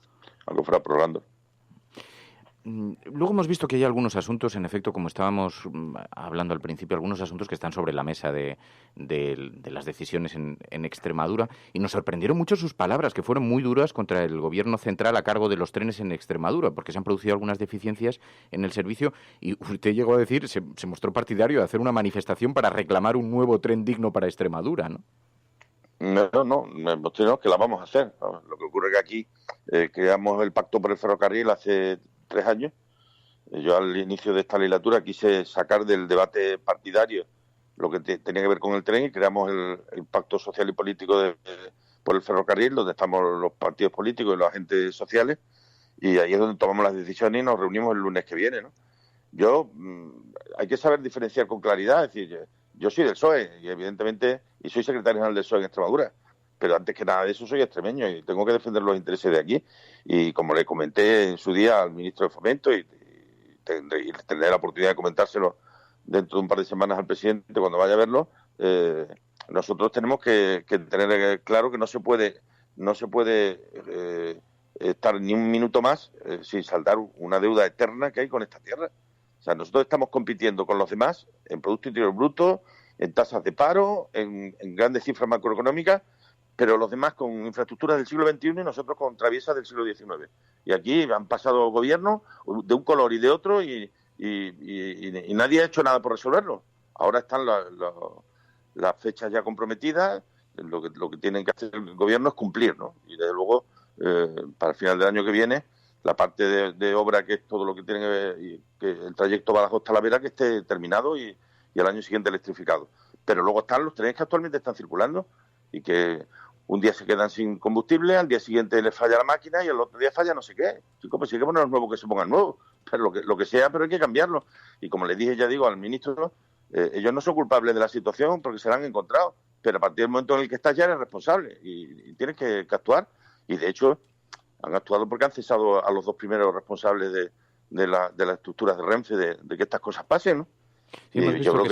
Aunque fuera prorrogándolos. Luego hemos visto que hay algunos asuntos, en efecto, como estábamos hablando al principio, algunos asuntos que están sobre la mesa de las decisiones en Extremadura, y nos sorprendieron mucho sus palabras, que fueron muy duras contra el gobierno central a cargo de los trenes en Extremadura, porque se han producido algunas deficiencias en el servicio, y usted llegó a decir, se mostró partidario de hacer una manifestación para reclamar un nuevo tren digno para Extremadura, ¿no? No, que la vamos a hacer. Lo que ocurre es que aquí creamos el Pacto por el Ferrocarril hace 3 años. Yo al inicio de esta legislatura quise sacar del debate partidario lo que tenía que ver con el tren, y creamos el Pacto Social y Político por el Ferrocarril, donde estamos los partidos políticos y los agentes sociales, y ahí es donde tomamos las decisiones y nos reunimos el lunes que viene, ¿no? Hay que saber diferenciar con claridad. Es decir, yo soy del PSOE y evidentemente soy secretario general del PSOE en Extremadura, pero antes que nada de eso soy extremeño y tengo que defender los intereses de aquí, y como le comenté en su día al ministro de Fomento, y tendré la oportunidad de comentárselo dentro de un par de semanas al presidente cuando vaya a verlo, nosotros tenemos que tener claro que no se puede no se puede estar ni un minuto más sin saldar una deuda eterna que hay con esta tierra. O sea, nosotros estamos compitiendo con los demás en Producto Interior Bruto, en tasas de paro, en grandes cifras macroeconómicas, pero los demás con infraestructuras del siglo XXI y nosotros con traviesas del siglo XIX. Y aquí han pasado gobiernos de un color y de otro y nadie ha hecho nada por resolverlo. Ahora están las fechas ya comprometidas, lo que tienen que hacer el gobierno es cumplir, ¿no? Y desde luego, para el final del año que viene, la parte de obra, que es todo lo que tiene que ver, que el trayecto Badajoz-Talavera, que esté terminado y al año siguiente electrificado. Pero luego están los trenes que actualmente están circulando y que un día se quedan sin combustible, al día siguiente les falla la máquina y al otro día falla no sé qué. Chicos, pues sí hay que poner los nuevos que se pongan nuevos, pero lo que sea, pero hay que cambiarlo. Y como le dije, ya digo, al ministro, ellos no son culpables de la situación porque se la han encontrado, pero a partir del momento en el que estás ya eres responsable y tienes que actuar. Y de hecho han actuado porque han cesado a los dos primeros responsables de las estructuras de Renfe de que estas cosas pasen, ¿no? Sí, hemos visto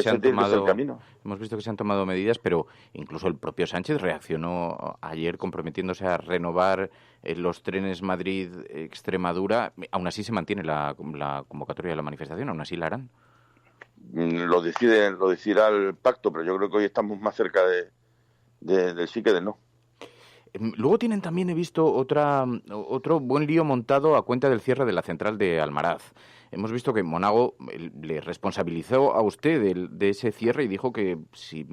que se han tomado medidas, pero incluso el propio Sánchez reaccionó ayer comprometiéndose a renovar los trenes Madrid-Extremadura. Aún así se mantiene la convocatoria de la manifestación, aún así la harán. Lo decidirá el pacto, pero yo creo que hoy estamos más cerca del sí que del no. Luego tienen también, he visto, otro buen lío montado a cuenta del cierre de la central de Almaraz. Hemos visto que Monago le responsabilizó a usted de ese cierre y dijo que si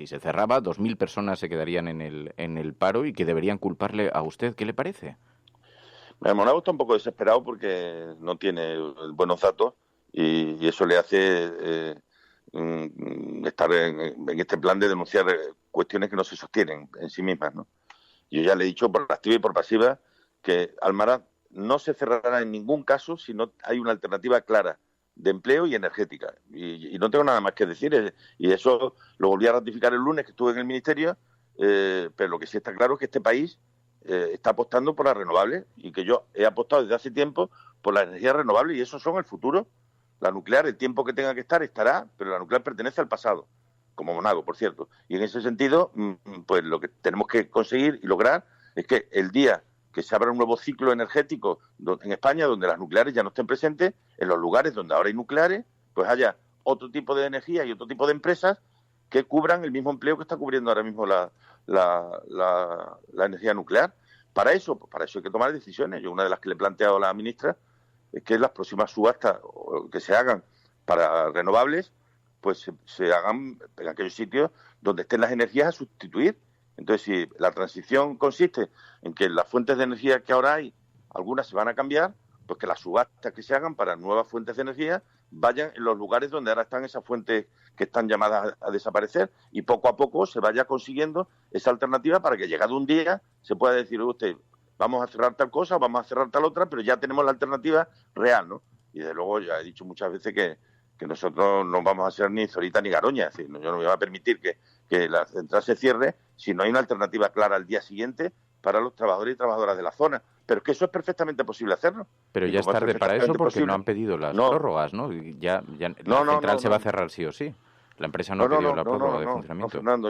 se cerraba, 2.000 personas se quedarían en el paro y que deberían culparle a usted. ¿Qué le parece? Monago está un poco desesperado porque no tiene buenos datos y eso le hace estar en este plan de denunciar cuestiones que no se sostienen en sí mismas, ¿no? Yo ya le he dicho por activa y por pasiva que Almaraz no se cerrará en ningún caso si no hay una alternativa clara de empleo y energética. Y no tengo nada más que decir. Y eso lo volví a ratificar el lunes que estuve en el Ministerio, pero lo que sí está claro es que este país está apostando por las renovables y que yo he apostado desde hace tiempo por las energías renovables y eso son el futuro. La nuclear, el tiempo que tenga que estar, estará, pero la nuclear pertenece al pasado, como Monago, por cierto. Y en ese sentido, pues lo que tenemos que conseguir y lograr es que el día que se abra un nuevo ciclo energético en España, donde las nucleares ya no estén presentes, en los lugares donde ahora hay nucleares, pues haya otro tipo de energía y otro tipo de empresas que cubran el mismo empleo que está cubriendo ahora mismo la energía nuclear. Para eso hay que tomar decisiones. Yo una de las que le he planteado a la ministra es que las próximas subastas que se hagan para renovables, pues se hagan en aquellos sitios donde estén las energías a sustituir. Entonces, si la transición consiste en que las fuentes de energía que ahora hay, algunas se van a cambiar, pues que las subastas que se hagan para nuevas fuentes de energía vayan en los lugares donde ahora están esas fuentes que están llamadas a desaparecer y poco a poco se vaya consiguiendo esa alternativa para que llegado un día se pueda decir, usted, vamos a cerrar tal cosa, vamos a cerrar tal otra, pero ya tenemos la alternativa real, ¿no? Y desde luego ya he dicho muchas veces que nosotros no vamos a ser ni Zorita ni Garoña, es decir, yo no me voy a permitir que la central se cierre si no hay una alternativa clara al día siguiente para los trabajadores y trabajadoras de la zona. Pero es que eso es perfectamente posible hacerlo. Pero ya es tarde para eso porque no han pedido las prórrogas, ¿no? La central se va a cerrar sí o sí. La empresa no ha pedido la prórroga de funcionamiento. No, Fernando,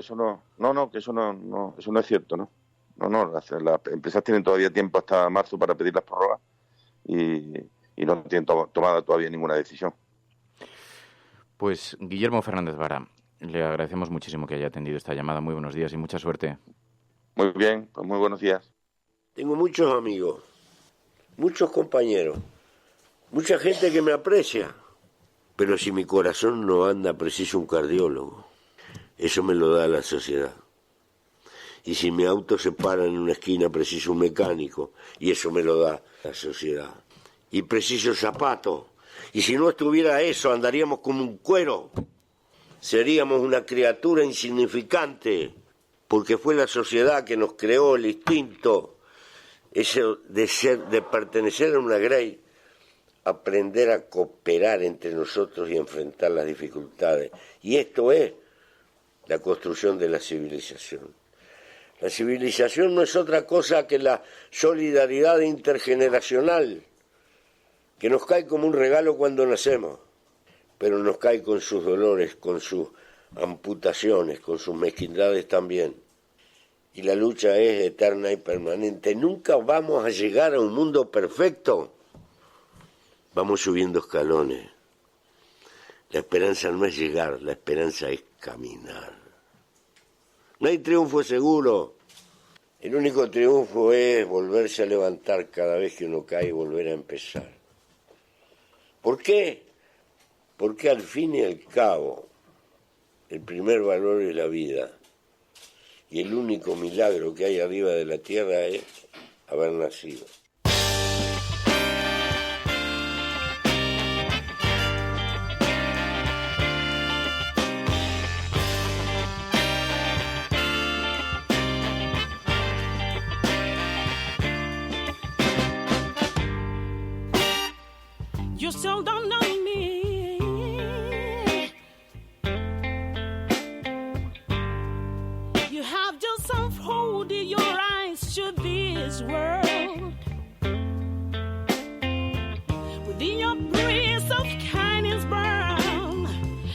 eso no es cierto, ¿no? Las empresas tienen todavía tiempo hasta marzo para pedir las prórrogas y no tienen tomada todavía ninguna decisión. Pues Guillermo Fernández Vara, le agradecemos muchísimo que haya atendido esta llamada. Muy buenos días y mucha suerte. Muy bien, pues muy buenos días. Tengo muchos amigos, muchos compañeros, mucha gente que me aprecia, pero si mi corazón no anda, preciso un cardiólogo. Eso me lo da la sociedad. Y si mi auto se para en una esquina, preciso un mecánico, y eso me lo da la sociedad. Y preciso zapatos. Y si no estuviera eso, andaríamos como un cuero. Seríamos una criatura insignificante, porque fue la sociedad que nos creó el instinto, eso de pertenecer a una grey, aprender a cooperar entre nosotros y enfrentar las dificultades. Y esto es la construcción de la civilización. La civilización no es otra cosa que la solidaridad intergeneracional, que nos cae como un regalo cuando nacemos, pero nos cae con sus dolores, con sus amputaciones, con sus mezquindades también. y la lucha es eterna y permanente. Nunca vamos a llegar a un mundo perfecto. Vamos subiendo escalones. La esperanza no es llegar, la esperanza es caminar. No hay triunfo seguro. El único triunfo es volverse a levantar cada vez que uno cae y volver a empezar. ¿Por qué? Porque al fin y al cabo, el primer valor es la vida. Y el único milagro que hay arriba de la tierra es haber nacido. You still don't know me. You have just unfolded your eyes to this world. Within your breast of kindness burn,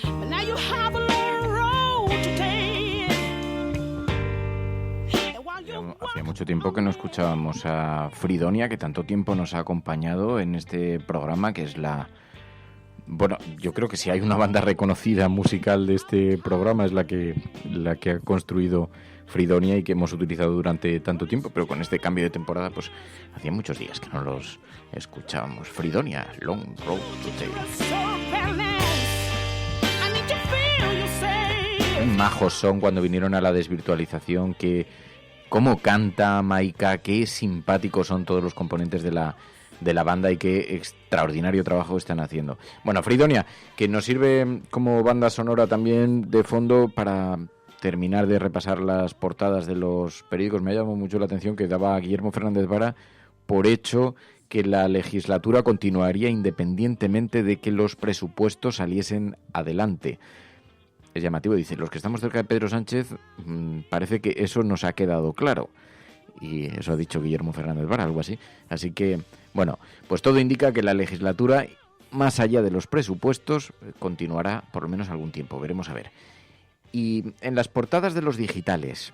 but now you have a long road to take. Hacía mucho tiempo que no escuchábamos a Fridonia, que tanto tiempo nos ha acompañado en este programa, que es bueno, yo creo que si hay una banda reconocida musical de este programa es la que ha construido Fridonia y que hemos utilizado durante tanto tiempo, pero con este cambio de temporada pues hacía muchos días que no los escuchábamos. Fridonia, Long Road to Take. Majos son cuando vinieron a la desvirtualización, que cómo canta Maika, qué simpáticos son todos los componentes de la banda y qué extraordinario trabajo están haciendo. Bueno, Fridonia, que nos sirve como banda sonora también de fondo para terminar de repasar las portadas de los periódicos. Me ha llamado mucho la atención que daba Guillermo Fernández Vara por hecho que la legislatura continuaría independientemente de que los presupuestos saliesen adelante. Es llamativo, dice, los que estamos cerca de Pedro Sánchez, parece que eso nos ha quedado claro. Y eso ha dicho Guillermo Fernández Vara, algo así. Así que, bueno, pues todo indica que la legislatura, más allá de los presupuestos, continuará por lo menos algún tiempo. Veremos a ver. Y en las portadas de los digitales,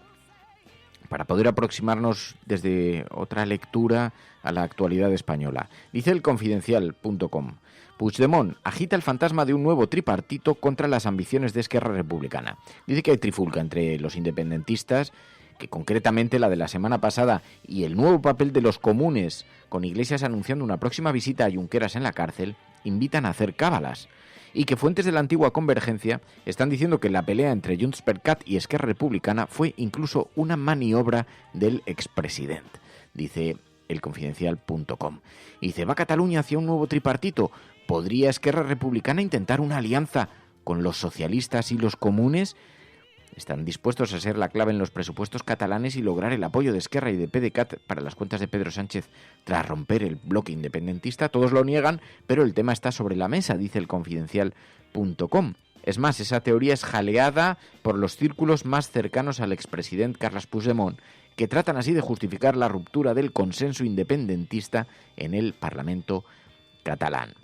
para poder aproximarnos desde otra lectura a la actualidad española, dice el Confidencial.com. Puigdemont agita el fantasma de un nuevo tripartito contra las ambiciones de Esquerra Republicana. Dice que hay trifulca entre los independentistas, que concretamente la de la semana pasada y el nuevo papel de los comunes, con Iglesias anunciando una próxima visita a Junqueras en la cárcel, invitan a hacer cábalas. Y que fuentes de la antigua Convergencia están diciendo que la pelea entre Junts per Cat y Esquerra Republicana fue incluso una maniobra del expresidente. Dice el Confidencial.com. Y dice, ¿va Cataluña hacia un nuevo tripartito? ¿Podría Esquerra Republicana intentar una alianza con los socialistas y los comunes? Están dispuestos a ser la clave en los presupuestos catalanes y lograr el apoyo de Esquerra y de PDeCAT para las cuentas de Pedro Sánchez tras romper el bloque independentista. Todos lo niegan, pero el tema está sobre la mesa, dice el Confidencial.com. Es más, esa teoría es jaleada por los círculos más cercanos al expresidente Carles Puigdemont, que tratan así de justificar la ruptura del consenso independentista en el Parlamento catalán.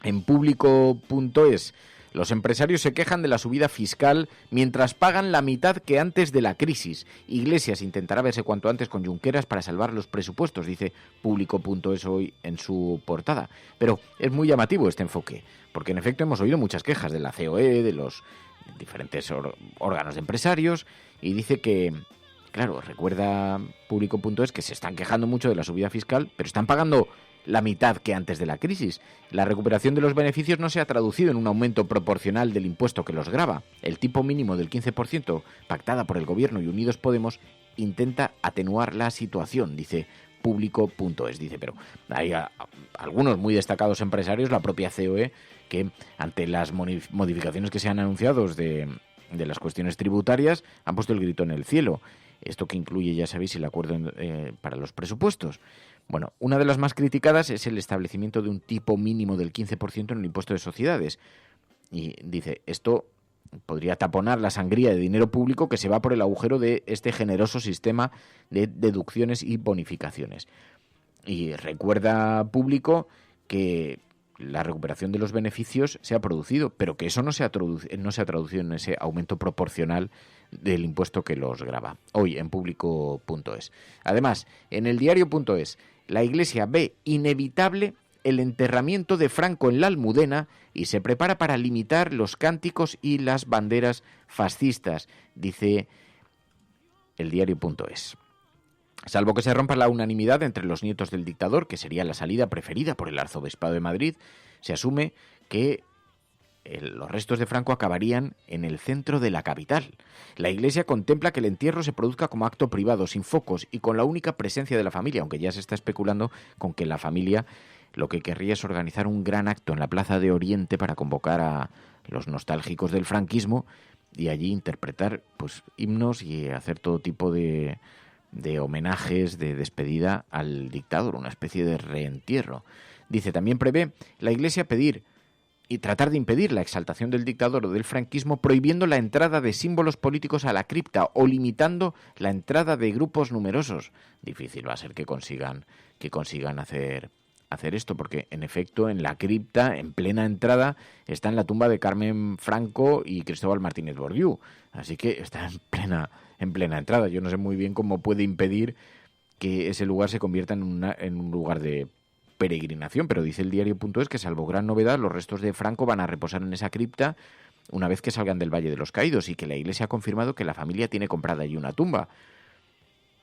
En Público.es, los empresarios se quejan de la subida fiscal mientras pagan la mitad que antes de la crisis. Iglesias intentará verse cuanto antes con Junqueras para salvar los presupuestos, dice Público.es hoy en su portada. Pero es muy llamativo este enfoque, porque en efecto hemos oído muchas quejas de la COE, de los diferentes órganos de empresarios, y dice que, claro, recuerda Público.es que se están quejando mucho de la subida fiscal, pero están pagando la mitad que antes de la crisis. La recuperación de los beneficios no se ha traducido en un aumento proporcional del impuesto que los grava. El tipo mínimo del 15% pactada por el Gobierno y Unidos Podemos intenta atenuar la situación, dice Público.es. Dice, pero hay algunos muy destacados empresarios, la propia COE, que ante las modificaciones que se han anunciado de las cuestiones tributarias han puesto el grito en el cielo. Esto que incluye, ya sabéis, el acuerdo para los presupuestos. Bueno, una de las más criticadas es el establecimiento de un tipo mínimo del 15% en el impuesto de sociedades. Y dice, esto podría taponar la sangría de dinero público que se va por el agujero de este generoso sistema de deducciones y bonificaciones. Y recuerda Público que la recuperación de los beneficios se ha producido, pero que eso no se ha traducido en ese aumento proporcional del impuesto que los grava. Hoy en Público.es. Además, en el Diario.es, la Iglesia ve inevitable el enterramiento de Franco en la Almudena y se prepara para limitar los cánticos y las banderas fascistas, dice el Diario.es. Salvo que se rompa la unanimidad entre los nietos del dictador, que sería la salida preferida por el Arzobispado de Madrid, se asume que los restos de Franco acabarían en el centro de la capital. La Iglesia contempla que el entierro se produzca como acto privado, sin focos y con la única presencia de la familia, aunque ya se está especulando con que la familia lo que querría es organizar un gran acto en la Plaza de Oriente para convocar a los nostálgicos del franquismo y allí interpretar pues himnos y hacer todo tipo de homenajes, de despedida al dictador, una especie de reentierro. Dice, también prevé la Iglesia pedir y tratar de impedir la exaltación del dictador o del franquismo, prohibiendo la entrada de símbolos políticos a la cripta o limitando la entrada de grupos numerosos. Difícil va a ser que consigan hacer esto, porque en efecto en la cripta, en plena entrada, está en la tumba de Carmen Franco y Cristóbal Martínez Bordiú, así que está en plena entrada. Yo no sé muy bien cómo puede impedir que ese lugar se convierta en un lugar de peregrinación, pero dice el Diario.es que, salvo gran novedad, los restos de Franco van a reposar en esa cripta una vez que salgan del Valle de los Caídos, y que la Iglesia ha confirmado que la familia tiene comprada allí una tumba,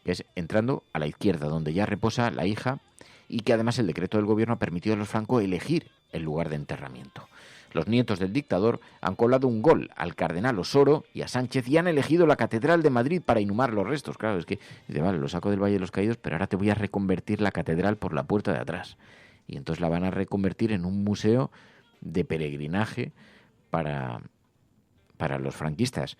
que es entrando a la izquierda, donde ya reposa la hija, y que además el decreto del gobierno ha permitido a los Franco elegir el lugar de enterramiento. Los nietos del dictador han colado un gol al cardenal Osoro y a Sánchez y han elegido la Catedral de Madrid para inhumar los restos. Claro, es que dice, vale, lo saco del Valle de los Caídos, pero ahora te voy a reconvertir la catedral por la puerta de atrás. Y entonces la van a reconvertir en un museo de peregrinaje para los franquistas.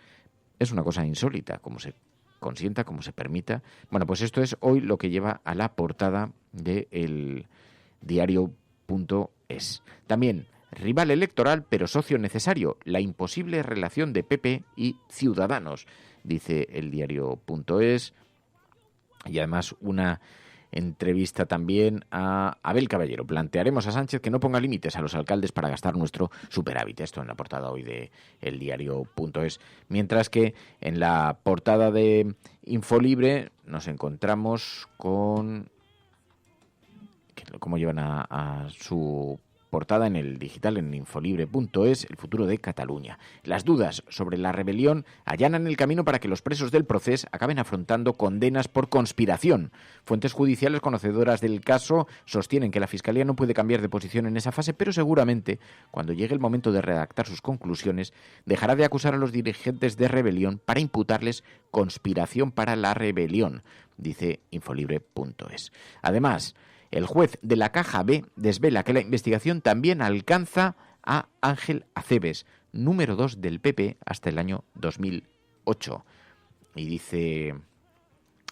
Es una cosa insólita, como se consienta, como se permita. Bueno, pues esto es hoy lo que lleva a la portada del Diario.es. También, rival electoral, pero socio necesario, la imposible relación de PP y Ciudadanos, dice el Diario.es. Y además una entrevista también a Abel Caballero. Plantearemos a Sánchez que no ponga límites a los alcaldes para gastar nuestro superávit. Esto en la portada hoy de el Diario.es. Mientras que en la portada de Infolibre nos encontramos con cómo llevan a su portada en el digital, en infolibre.es, el futuro de Cataluña. Las dudas sobre la rebelión allanan el camino para que los presos del Procés acaben afrontando condenas por conspiración. Fuentes judiciales conocedoras del caso sostienen que la Fiscalía no puede cambiar de posición en esa fase, pero seguramente, cuando llegue el momento de redactar sus conclusiones, dejará de acusar a los dirigentes de rebelión para imputarles conspiración para la rebelión, dice infolibre.es. Además, el juez de la Caja B desvela que la investigación también alcanza a Ángel Acebes, número 2 del PP hasta el año 2008. Y dice: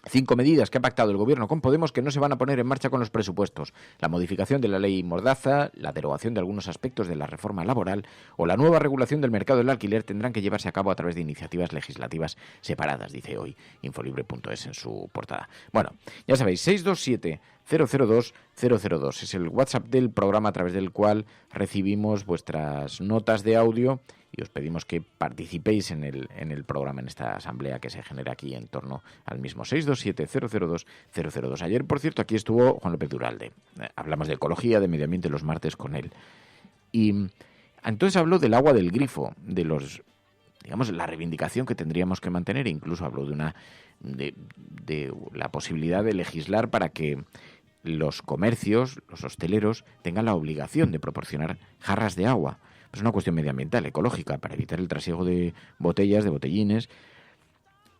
5 medidas que ha pactado el gobierno con Podemos que no se van a poner en marcha con los presupuestos. La modificación de la ley Mordaza, la derogación de algunos aspectos de la reforma laboral o la nueva regulación del mercado del alquiler tendrán que llevarse a cabo a través de iniciativas legislativas separadas, dice hoy infolibre.es en su portada. Bueno, ya sabéis, 627-002-002 es el WhatsApp del programa a través del cual recibimos vuestras notas de audio y os pedimos que participéis en el programa, en esta asamblea que se genera aquí en torno al mismo. 627-002-002. Ayer, por cierto, aquí estuvo Juan López Duralde. Hablamos de ecología, de medio ambiente los martes con él. Y entonces habló del agua del grifo, de los, digamos, la reivindicación que tendríamos que mantener, e incluso habló de la posibilidad de legislar para que los comercios, los hosteleros, tengan la obligación de proporcionar jarras de agua. Es una cuestión medioambiental, ecológica, para evitar el trasiego de botellas, de botellines,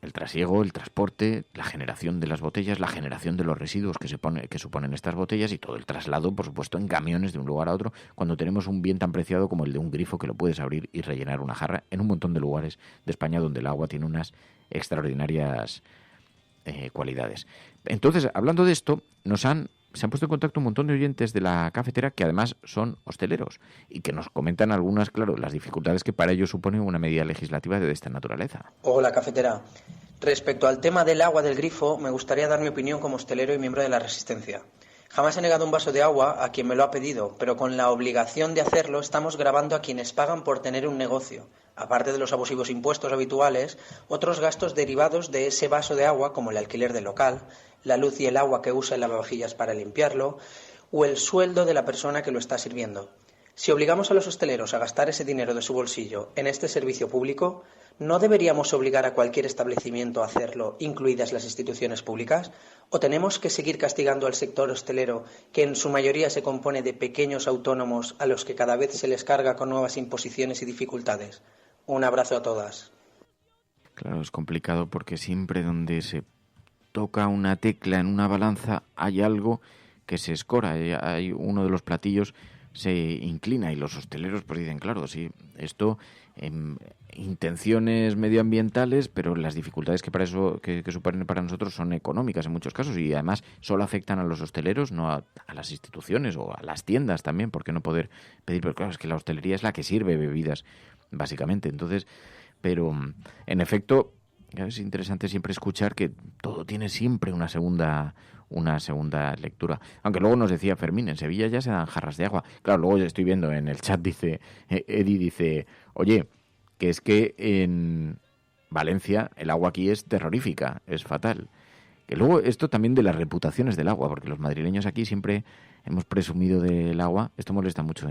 el trasiego, el transporte, la generación de las botellas, la generación de los residuos que suponen estas botellas y todo el traslado, por supuesto, en camiones de un lugar a otro, cuando tenemos un bien tan preciado como el de un grifo que lo puedes abrir y rellenar una jarra en un montón de lugares de España donde el agua tiene unas extraordinarias cualidades. Entonces, hablando de esto, se han puesto en contacto un montón de oyentes de la cafetera que además son hosteleros y que nos comentan algunas, claro, las dificultades que para ellos supone una medida legislativa de esta naturaleza. Hola, cafetera. Respecto al tema del agua del grifo, me gustaría dar mi opinión como hostelero y miembro de la Resistencia. Jamás he negado un vaso de agua a quien me lo ha pedido, pero con la obligación de hacerlo estamos gravando a quienes pagan por tener un negocio. Aparte de los abusivos impuestos habituales, otros gastos derivados de ese vaso de agua, como el alquiler del local, la luz y el agua que usa el lavavajillas para limpiarlo, o el sueldo de la persona que lo está sirviendo. Si obligamos a los hosteleros a gastar ese dinero de su bolsillo en este servicio público, ¿no deberíamos obligar a cualquier establecimiento a hacerlo, incluidas las instituciones públicas? ¿O tenemos que seguir castigando al sector hostelero, que en su mayoría se compone de pequeños autónomos a los que cada vez se les carga con nuevas imposiciones y dificultades? Un abrazo a todas. Claro, es complicado porque siempre donde se toca una tecla en una balanza hay algo que se escora, hay uno de los platillos se inclina y los hosteleros pues dicen, claro, sí, esto intenciones medioambientales, pero las dificultades que para eso que suponen para nosotros son económicas en muchos casos y además solo afectan a los hosteleros, no a las instituciones o a las tiendas también, porque no poder pedir, pero claro, es que la hostelería es la que sirve bebidas básicamente, entonces, pero en efecto es interesante siempre escuchar que todo tiene siempre una segunda lectura. Aunque luego nos decía Fermín, en Sevilla ya se dan jarras de agua. Claro, luego ya estoy viendo en el chat, dice Eddie, dice, oye, que es que en Valencia el agua aquí es terrorífica, es fatal. Que luego esto también de las reputaciones del agua, porque los madrileños aquí siempre hemos presumido del agua. Esto molesta mucho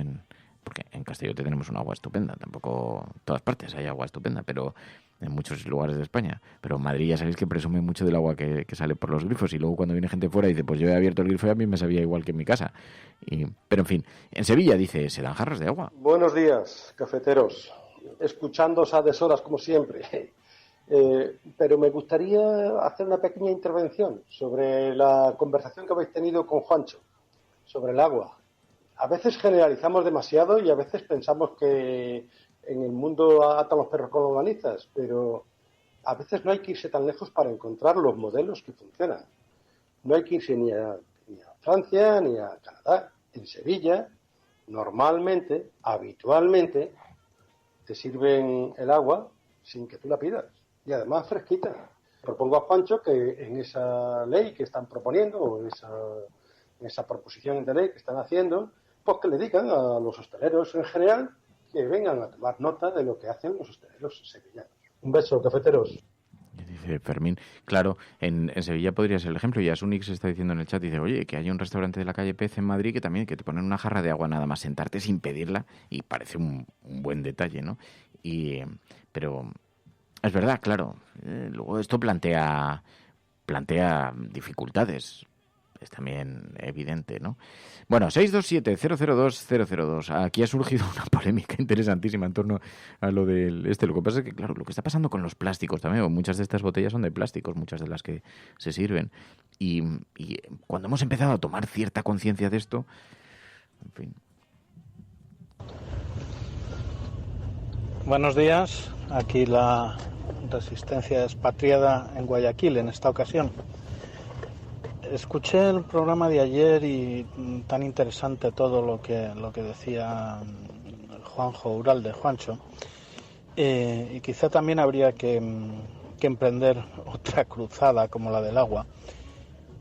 porque en Castellote tenemos un agua estupenda, tampoco en todas partes hay agua estupenda, pero en muchos lugares de España. Pero Madrid ya sabéis que presume mucho del agua que sale por los grifos y luego cuando viene gente fuera dice, pues yo he abierto el grifo y a mí me sabía igual que en mi casa. Pero en fin, en Sevilla dice, se dan jarras de agua. Buenos días, cafeteros. Escuchándoos a deshoras como siempre. Pero me gustaría hacer una pequeña intervención sobre la conversación que habéis tenido con Juancho, sobre el agua. A veces generalizamos demasiado y a veces pensamos que en el mundo atan los perros con longanizas, pero a veces no hay que irse tan lejos para encontrar los modelos que funcionan. No hay que irse ni a Francia ni a Canadá. En Sevilla, normalmente, habitualmente, te sirven el agua sin que tú la pidas. Y además fresquita. Propongo a Juancho que en esa ley que están proponiendo, o en esa proposición de ley que están haciendo, pues que le digan a los hosteleros en general que vengan a tomar nota de lo que hacen los hosteleros sevillanos. Un beso, cafeteros. Dice Fermín, claro, en Sevilla podría ser el ejemplo. Y Asunix está diciendo en el chat, dice, oye, que hay un restaurante de la calle Pez en Madrid que también que te ponen una jarra de agua nada más sentarte sin pedirla y parece un buen detalle, ¿no? Pero es verdad, claro, luego esto plantea dificultades. Es también evidente, ¿no? Bueno, 627-002-002. Aquí ha surgido una polémica interesantísima en torno a lo del Lo que pasa es que, claro, lo que está pasando con los plásticos también, muchas de estas botellas son de plásticos, muchas de las que se sirven. Y cuando hemos empezado a tomar cierta conciencia de esto, en fin. Buenos días. Aquí la resistencia expatriada en Guayaquil en esta ocasión. Escuché el programa de ayer y tan interesante todo lo que decía Juanjo Uralde, Juancho, y quizá también habría que emprender otra cruzada como la del agua,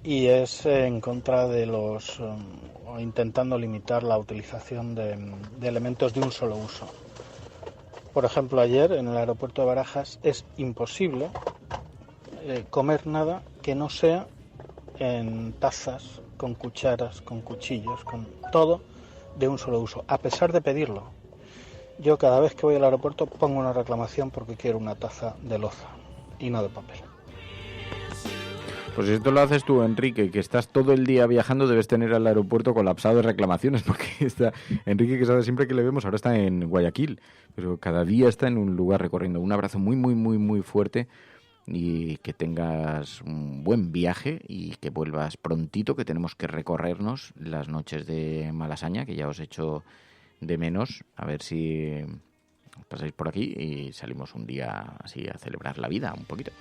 y es en contra de o intentando limitar la utilización de elementos de un solo uso. Por ejemplo, ayer en el aeropuerto de Barajas es imposible comer nada que no sea en tazas, con cucharas, con cuchillos, con todo de un solo uso, a pesar de pedirlo. Yo cada vez que voy al aeropuerto pongo una reclamación porque quiero una taza de loza y no de papel. Pues esto lo haces tú, Enrique, que estás todo el día viajando, debes tener al aeropuerto colapsado de reclamaciones, porque está Enrique, que sabe siempre que le vemos, ahora está en Guayaquil, pero cada día está en un lugar recorriendo. Un abrazo muy, muy, muy, muy fuerte. Y que tengas un buen viaje y que vuelvas prontito, que tenemos que recorrernos las noches de Malasaña, que ya os echo de menos. A ver si pasáis por aquí y salimos un día así a celebrar la vida un poquito.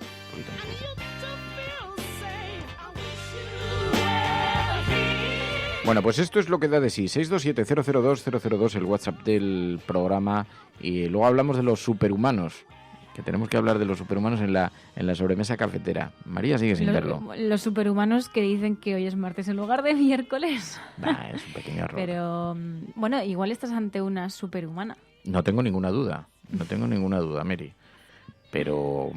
Bueno, pues esto es lo que da de sí. 627-002-002, el WhatsApp del programa. Y luego hablamos de los superhumanos. Que tenemos que hablar de los superhumanos en la sobremesa cafetera. María sigue sin verlo. Los superhumanos que dicen que hoy es martes en lugar de miércoles. Es un pequeño error. Pero, bueno, igual estás ante una superhumana. No tengo ninguna duda, Mary. Pero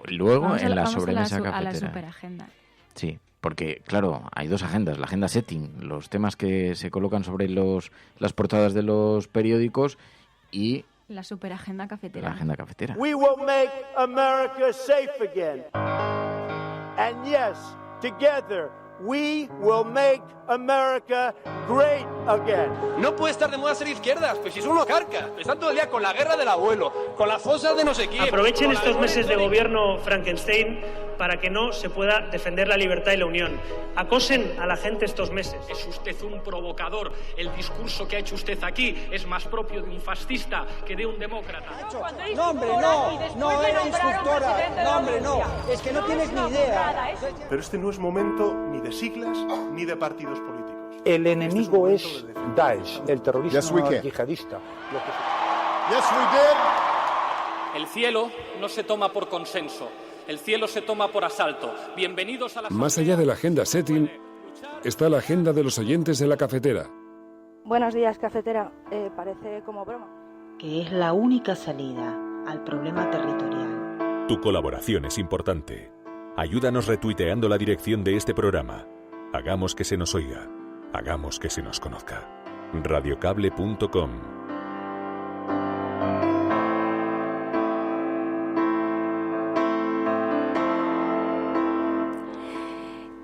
luego en la sobremesa cafetera. A la superagenda. Sí, porque, claro, hay dos agendas. La agenda setting, los temas que se colocan sobre las portadas de los periódicos, y la superagenda cafetera. La agenda cafetera. We will make America safe again. And yes, together we will make America great again. No puede estar de moda ser izquierdas, pues si son unos carcas. Están todo el día con la guerra del abuelo, con las fosas de no sé quién. Aprovechen estos meses de gobierno Frankenstein para que no se pueda defender la libertad y la unión. Acosen a la gente estos meses. Es usted un provocador. El discurso que ha hecho usted aquí es más propio de un fascista que de un demócrata. No, hombre, no era instructora. No, hombre, no. Es que no tienes ni idea. Pero este no es momento ni de siglas ni de partidos políticos. El enemigo es Daesh, el terrorismo yihadista. El cielo no se toma por consenso. El cielo se toma por asalto. Bienvenidos a la... Más allá de la agenda setting, está la agenda de los oyentes de la cafetera. Buenos días, cafetera. Parece como broma. Que es la única salida al problema territorial. Tu colaboración es importante. Ayúdanos retuiteando la dirección de este programa. Hagamos que se nos oiga. Hagamos que se nos conozca. Radiocable.com.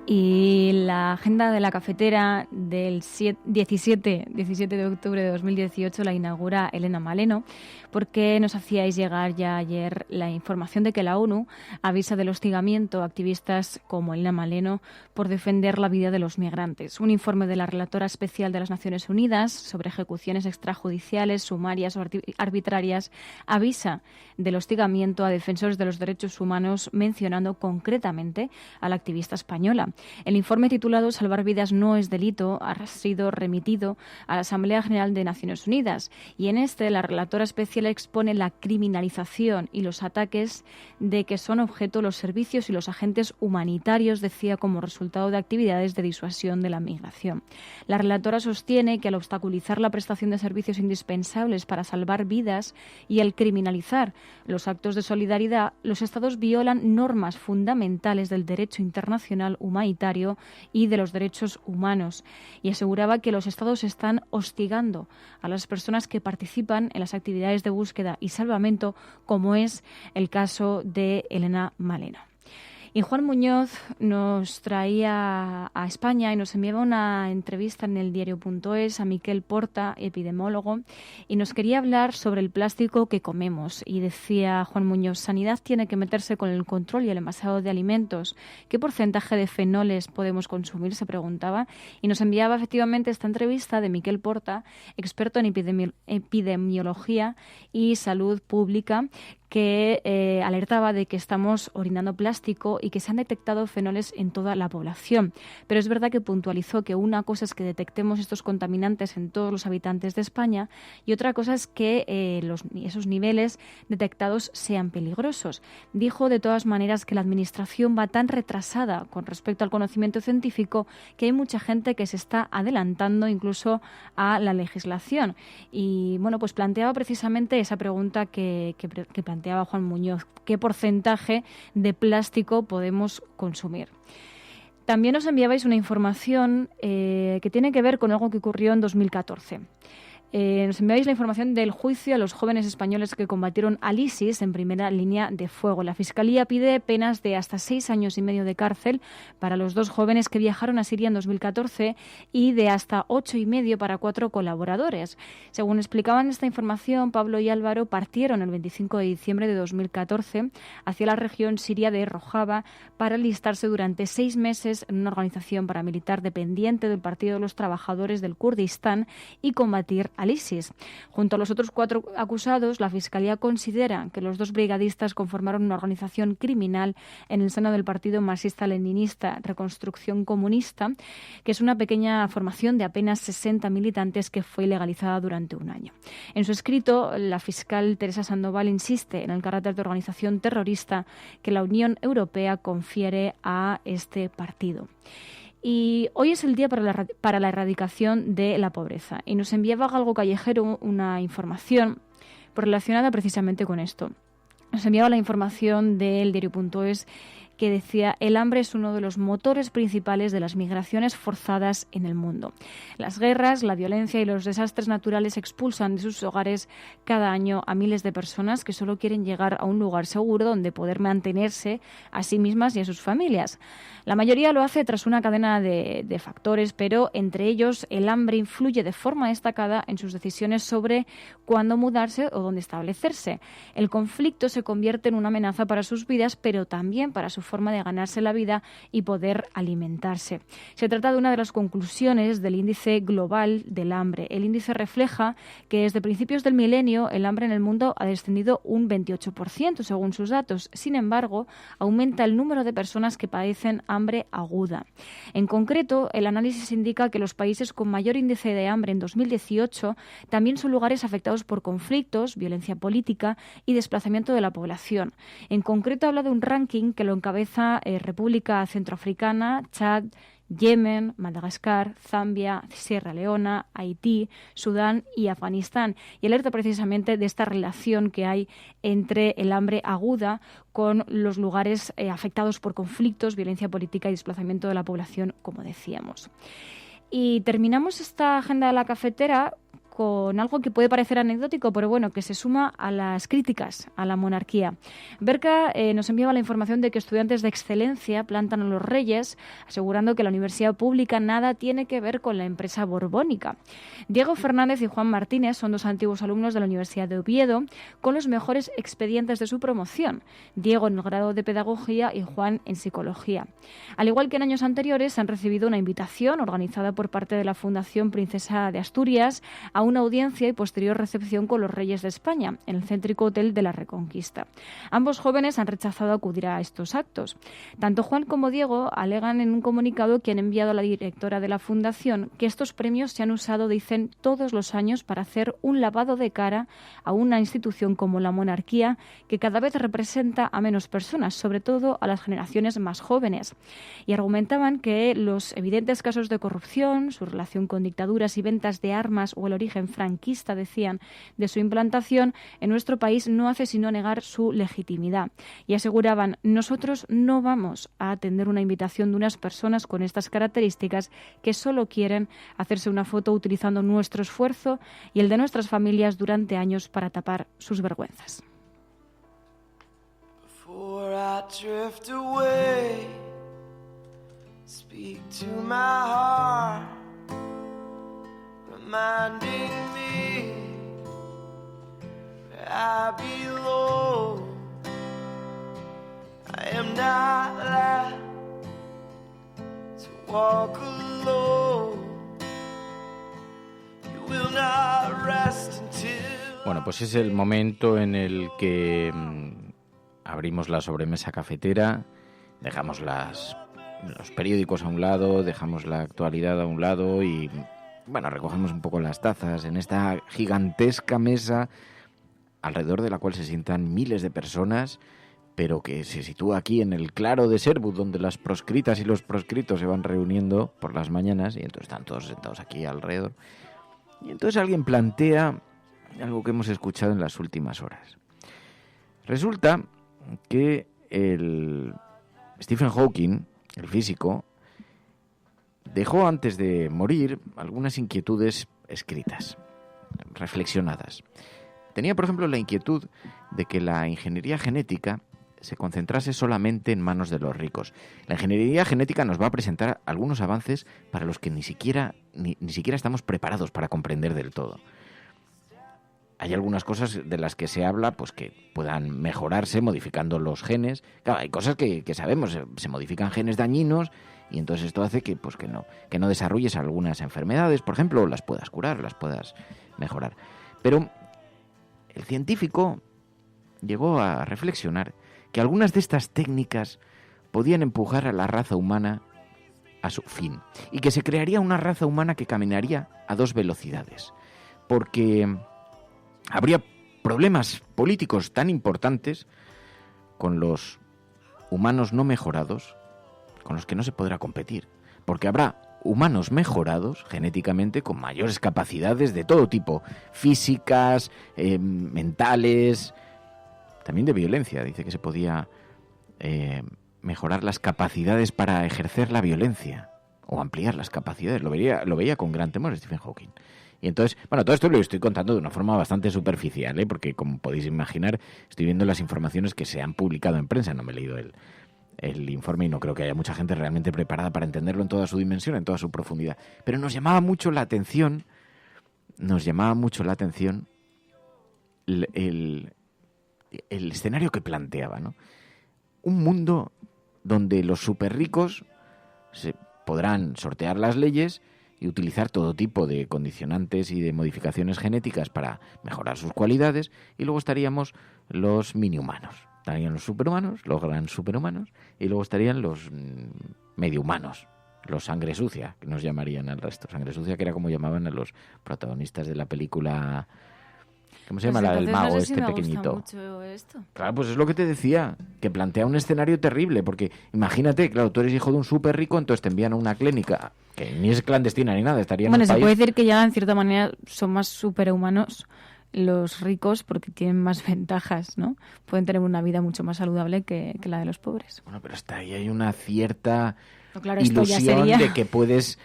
Y la agenda de la cafetera del 17 de octubre de 2018 la inaugura Elena Maleno, porque nos hacíais llegar ya ayer la información de que la ONU avisa del hostigamiento a activistas como Elena Maleno por defender la vida de los migrantes. Un informe de la relatora especial de las Naciones Unidas sobre ejecuciones extrajudiciales, sumarias o arbitrarias avisa del hostigamiento a defensores de los derechos humanos, mencionando concretamente a la activista española. El informe titulado Salvar vidas no es delito ha sido remitido a la Asamblea General de Naciones Unidas, y en este la relatora especial expone la criminalización y los ataques de que son objeto los servicios y los agentes humanitarios, decía, como resultado de actividades de disuasión de la migración. La relatora sostiene que al obstaculizar la prestación de servicios indispensables para salvar vidas y al criminalizar los actos de solidaridad, los Estados violan normas fundamentales del derecho internacional humanitario y de los derechos humanos, y aseguraba que los Estados están hostigando a las personas que participan en las actividades de búsqueda y salvamento, como es el caso de Elena Maleno. Y Juan Muñoz nos traía a España y nos enviaba una entrevista en el diario.es a Miquel Porta, epidemiólogo, y nos quería hablar sobre el plástico que comemos. Y decía Juan Muñoz, Sanidad tiene que meterse con el control y el envasado de alimentos. ¿Qué porcentaje de fenoles podemos consumir?, se preguntaba. Y nos enviaba efectivamente esta entrevista de Miquel Porta, experto en epidemiología y salud pública, que alertaba de que estamos orinando plástico y que se han detectado fenoles en toda la población. Pero es verdad que puntualizó que una cosa es que detectemos estos contaminantes en todos los habitantes de España y otra cosa es que esos niveles detectados sean peligrosos. Dijo de todas maneras que la Administración va tan retrasada con respecto al conocimiento científico que hay mucha gente que se está adelantando incluso a la legislación. Y bueno, pues planteaba precisamente esa pregunta que planteaba Juan Muñoz: ¿qué porcentaje de plástico podemos consumir? También nos enviabais una información que tiene que ver con algo que ocurrió en 2014. Nos enviáis la información del juicio a los jóvenes españoles que combatieron al ISIS en primera línea de fuego. La Fiscalía pide penas de hasta 6 años y medio de cárcel para los 2 jóvenes que viajaron a Siria en 2014 y de hasta 8 y medio para 4 colaboradores. Según explicaban esta información, Pablo y Álvaro partieron el 25 de diciembre de 2014 hacia la región siria de Rojava para alistarse durante 6 meses en una organización paramilitar dependiente del Partido de los Trabajadores del Kurdistán y combatir al ISIS. Junto a los otros 4 acusados, la Fiscalía considera que los 2 brigadistas conformaron una organización criminal en el seno del partido marxista-leninista Reconstrucción Comunista, que es una pequeña formación de apenas 60 militantes que fue ilegalizada durante un año. En su escrito, la fiscal Teresa Sandoval insiste en el carácter de organización terrorista que la Unión Europea confiere a este partido. Y hoy es el día para la erradicación de la pobreza. Y nos enviaba Galgo Callejero una información relacionada precisamente con esto. Nos enviaba la información del diario.es que decía: el hambre es uno de los motores principales de las migraciones forzadas en el mundo. Las guerras, la violencia y los desastres naturales expulsan de sus hogares cada año a miles de personas que solo quieren llegar a un lugar seguro donde poder mantenerse a sí mismas y a sus familias. La mayoría lo hace tras una cadena de factores, pero entre ellos el hambre influye de forma destacada en sus decisiones sobre cuándo mudarse o dónde establecerse. El conflicto se convierte en una amenaza para sus vidas, pero también para su forma de ganarse la vida y poder alimentarse. Se trata de una de las conclusiones del índice global del hambre. El índice refleja que desde principios del milenio el hambre en el mundo ha descendido un 28% según sus datos. Sin embargo, aumenta el número de personas que padecen hambre aguda. En concreto, el análisis indica que los países con mayor índice de hambre en 2018 también son lugares afectados por conflictos, violencia política y desplazamiento de la población. En concreto, habla de un ranking que lo encabeza República Centroafricana, Chad, Yemen, Madagascar, Zambia, Sierra Leona, Haití, Sudán y Afganistán. Y alerta precisamente de esta relación que hay entre el hambre aguda con los lugares afectados por conflictos, violencia política y desplazamiento de la población, como decíamos. Y terminamos esta agenda de la cafetera con algo que puede parecer anecdótico, pero bueno, que se suma a las críticas a la monarquía. Berka nos enviaba la información de que estudiantes de excelencia plantan a los reyes, asegurando que la universidad pública nada tiene que ver con la empresa borbónica. Diego Fernández y Juan Martínez son 2 antiguos alumnos de la Universidad de Oviedo, con los mejores expedientes de su promoción, Diego en el grado de Pedagogía y Juan en Psicología. Al igual que en años anteriores, han recibido una invitación organizada por parte de la Fundación Princesa de Asturias a una audiencia y posterior recepción con los Reyes de España en el céntrico Hotel de la Reconquista. Ambos jóvenes han rechazado acudir a estos actos. Tanto Juan como Diego alegan en un comunicado que han enviado a la directora de la Fundación que estos premios se han usado, dicen, todos los años para hacer un lavado de cara a una institución como la monarquía, que cada vez representa a menos personas, sobre todo a las generaciones más jóvenes. Y argumentaban que los evidentes casos de corrupción, su relación con dictaduras y ventas de armas o el origen franquista, decían, de su implantación en nuestro país no hace sino negar su legitimidad. Y aseguraban: nosotros no vamos a atender una invitación de unas personas con estas características que solo quieren hacerse una foto utilizando nuestro esfuerzo y el de nuestras familias durante años para tapar sus vergüenzas. Before I drift away, speak to my heart, reminding me that I belong. I am not allowed to walk alone. You will not rest until. Bueno, pues es el momento en el que abrimos la sobremesa cafetera, dejamos los periódicos a un lado, dejamos la actualidad a un lado y, bueno, recogemos un poco las tazas en esta gigantesca mesa alrededor de la cual se sientan miles de personas, pero que se sitúa aquí en el claro de Servoz, donde las proscritas y los proscritos se van reuniendo por las mañanas y entonces están todos sentados aquí alrededor. Y entonces alguien plantea algo que hemos escuchado en las últimas horas. Resulta que el Stephen Hawking, el físico, dejó antes de morir algunas inquietudes escritas, reflexionadas. Tenía, por ejemplo, la inquietud de que la ingeniería genética se concentrase solamente en manos de los ricos. La ingeniería genética nos va a presentar algunos avances para los que ni siquiera estamos preparados para comprender del todo. Hay algunas cosas de las que se habla, pues que puedan mejorarse modificando los genes. Claro, hay cosas que sabemos, se modifican genes dañinos Y entonces esto hace que no desarrolles algunas enfermedades, por ejemplo, o las puedas curar, las puedas mejorar. Pero el científico llegó a reflexionar que algunas de estas técnicas podían empujar a la raza humana a su fin y que se crearía una raza humana que caminaría a 2 velocidades, porque habría problemas políticos tan importantes con los humanos no mejorados con los que no se podrá competir, porque habrá humanos mejorados genéticamente con mayores capacidades de todo tipo, físicas, mentales, también de violencia. Dice que se podía mejorar las capacidades para ejercer la violencia o ampliar las capacidades. Lo veía con gran temor Stephen Hawking. Y entonces, bueno, todo esto lo estoy contando de una forma bastante superficial, porque como podéis imaginar, estoy viendo las informaciones que se han publicado en prensa, no me he leído el informe y no creo que haya mucha gente realmente preparada para entenderlo en toda su dimensión, en toda su profundidad. Pero nos llamaba mucho la atención el escenario que planteaba, ¿no? Un mundo donde los superricos se podrán sortear las leyes y utilizar todo tipo de condicionantes y de modificaciones genéticas para mejorar sus cualidades, y luego estaríamos los mini-humanos. Estarían los superhumanos, los gran superhumanos, y luego estarían los medio humanos, los sangre sucia, que nos llamarían al resto. Sangre sucia, que era como llamaban a los protagonistas de la película... ¿Cómo se llama? La del mago, pequeñito. Claro, pues es lo que te decía, que plantea un escenario terrible, porque imagínate, claro, tú eres hijo de un súper rico, entonces te envían a una clínica, que ni es clandestina ni nada, estaría en el país. Bueno, se puede decir que ya en cierta manera son más superhumanos los ricos porque tienen más ventajas, ¿no? Pueden tener una vida mucho más saludable que la de los pobres. Bueno, pero hasta ahí hay una cierta... Claro, ilusión de que puedes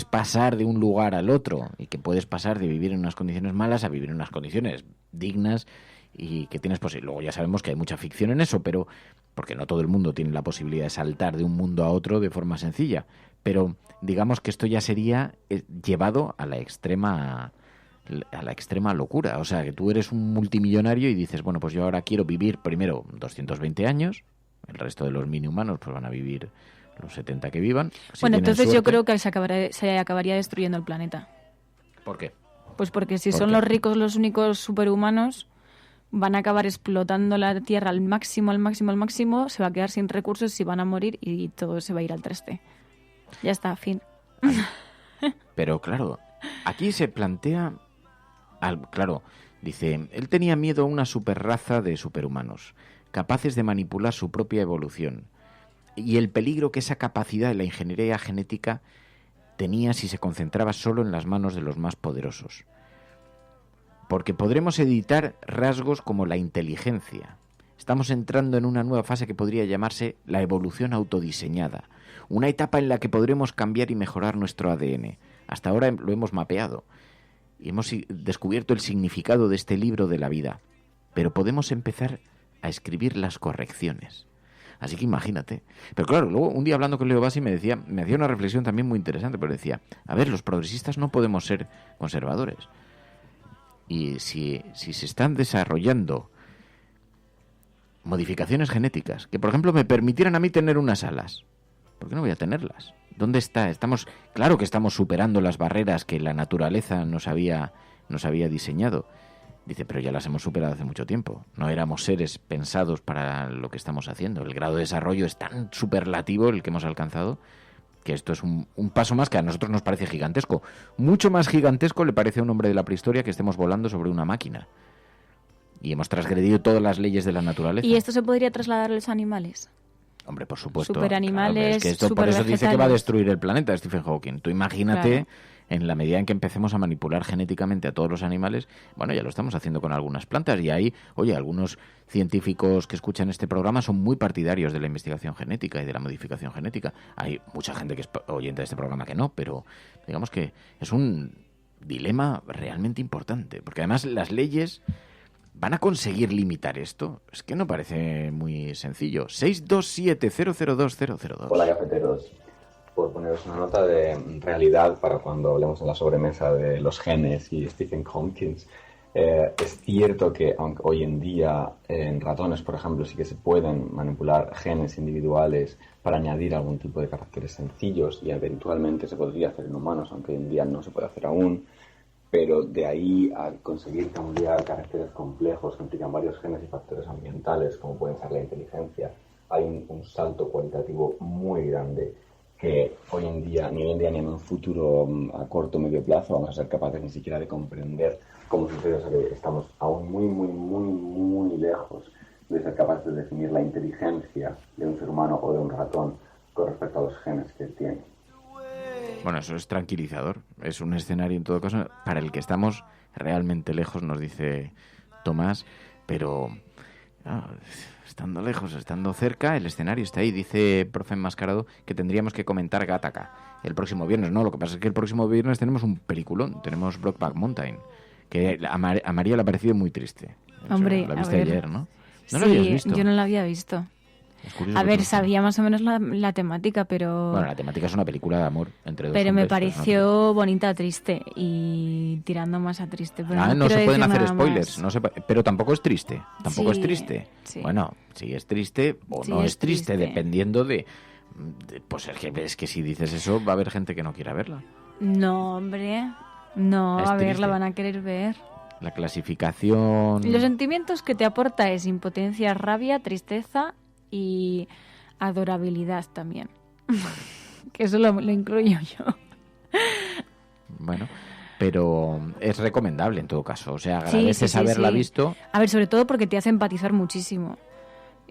pasar de un lugar al otro y que puedes pasar de vivir en unas condiciones malas a vivir en unas condiciones dignas y que tienes posibilidad. Luego ya sabemos que hay mucha ficción en eso, pero porque no todo el mundo tiene la posibilidad de saltar de un mundo a otro de forma sencilla. Pero digamos que esto ya sería llevado a la extrema locura. O sea, que tú eres un multimillonario y dices, bueno, pues yo ahora quiero vivir primero 220 años, el resto de los mini humanos pues van a vivir los 70 que vivan. Bueno, entonces yo creo que se acabaría destruyendo el planeta. ¿Por qué? Pues porque si son los ricos los únicos superhumanos, van a acabar explotando la Tierra al máximo, se va a quedar sin recursos y van a morir y todo se va a ir al traste. Ya está, fin. Pero claro, aquí se plantea... Claro, dice, él tenía miedo a una superraza de superhumanos, capaces de manipular su propia evolución, y el peligro que esa capacidad de la ingeniería genética tenía si se concentraba solo en las manos de los más poderosos. Porque podremos editar rasgos como la inteligencia. Estamos entrando en una nueva fase que podría llamarse la evolución autodiseñada, una etapa en la que podremos cambiar y mejorar nuestro ADN. Hasta ahora lo hemos mapeado y hemos descubierto el significado de este libro de la vida, pero podemos empezar a escribir las correcciones. Así que imagínate. Pero claro, luego un día hablando con Leo Bassi me hacía una reflexión también muy interesante, pero decía, a ver, los progresistas no podemos ser conservadores. Y si se están desarrollando modificaciones genéticas, que por ejemplo me permitieran a mí tener unas alas, ¿por qué no voy a tenerlas? ¿Dónde está? Claro que estamos superando las barreras que la naturaleza nos había diseñado. Dice, pero ya las hemos superado hace mucho tiempo. No éramos seres pensados para lo que estamos haciendo. El grado de desarrollo es tan superlativo el que hemos alcanzado que esto es un paso más que a nosotros nos parece gigantesco. Mucho más gigantesco le parece a un hombre de la prehistoria que estemos volando sobre una máquina. Y hemos transgredido todas las leyes de la naturaleza. ¿Y esto se podría trasladar a los animales? Hombre, por supuesto. Superanimales, claro, por eso dice que va a destruir el planeta Stephen Hawking. Tú imagínate, en la medida en que empecemos a manipular genéticamente a todos los animales, bueno, ya lo estamos haciendo con algunas plantas y ahí, oye, algunos científicos que escuchan este programa son muy partidarios de la investigación genética y de la modificación genética. Hay mucha gente que es oyente de este programa que no, pero digamos que es un dilema realmente importante, porque además las leyes... ¿Van a conseguir limitar esto? Es que no parece muy sencillo. 627-002-002. Hola, cafeteros. Por poneros una nota de realidad para cuando hablemos en la sobremesa de los genes y Stephen Hawking. Es cierto que aunque hoy en día en ratones, por ejemplo, sí que se pueden manipular genes individuales para añadir algún tipo de caracteres sencillos y eventualmente se podría hacer en humanos, aunque hoy en día no se puede hacer aún, pero de ahí a conseguir cambiar caracteres complejos que implican varios genes y factores ambientales, como pueden ser la inteligencia, hay un salto cualitativo muy grande que hoy en día, ni en un futuro a corto o medio plazo, vamos a ser capaces ni siquiera de comprender cómo sucede. O sea que estamos aún muy lejos de ser capaces de definir la inteligencia de un ser humano o de un ratón con respecto a los genes que tiene. Bueno, eso es tranquilizador. Es un escenario, en todo caso, para el que estamos realmente lejos, nos dice Tomás, pero estando lejos, estando cerca, el escenario está ahí. Dice profe Enmascarado que tendríamos que comentar Gattaca el próximo viernes. No, lo que pasa es que el próximo viernes tenemos un peliculón, tenemos Brokeback Mountain, que a María le ha parecido muy triste. Hombre, la viste ayer, ¿no? ¿No sí, lo habías visto? Yo no la había visto. A ver, sabía más o menos la temática, pero... Bueno, la temática es una película de amor entre dos Pero hombres, me pareció bonita, triste y tirando más a triste. Pero no se pueden hacer nada spoilers, pero tampoco es triste. Tampoco Sí, es triste. sí. Bueno, sí es triste o Sí, no es es triste, triste. dependiendo de... Pues es que si dices eso va a haber gente que no quiera verla. No, hombre. No, Es a ver, triste. la van a querer ver. La clasificación... Los sentimientos que te aporta es impotencia, rabia, tristeza y adorabilidad también. Que eso lo incluyo yo. Bueno, pero es recomendable en todo caso. O sea, Sí, agradeces sí, sí, haberla sí. visto. A ver, sobre todo porque te hace empatizar muchísimo.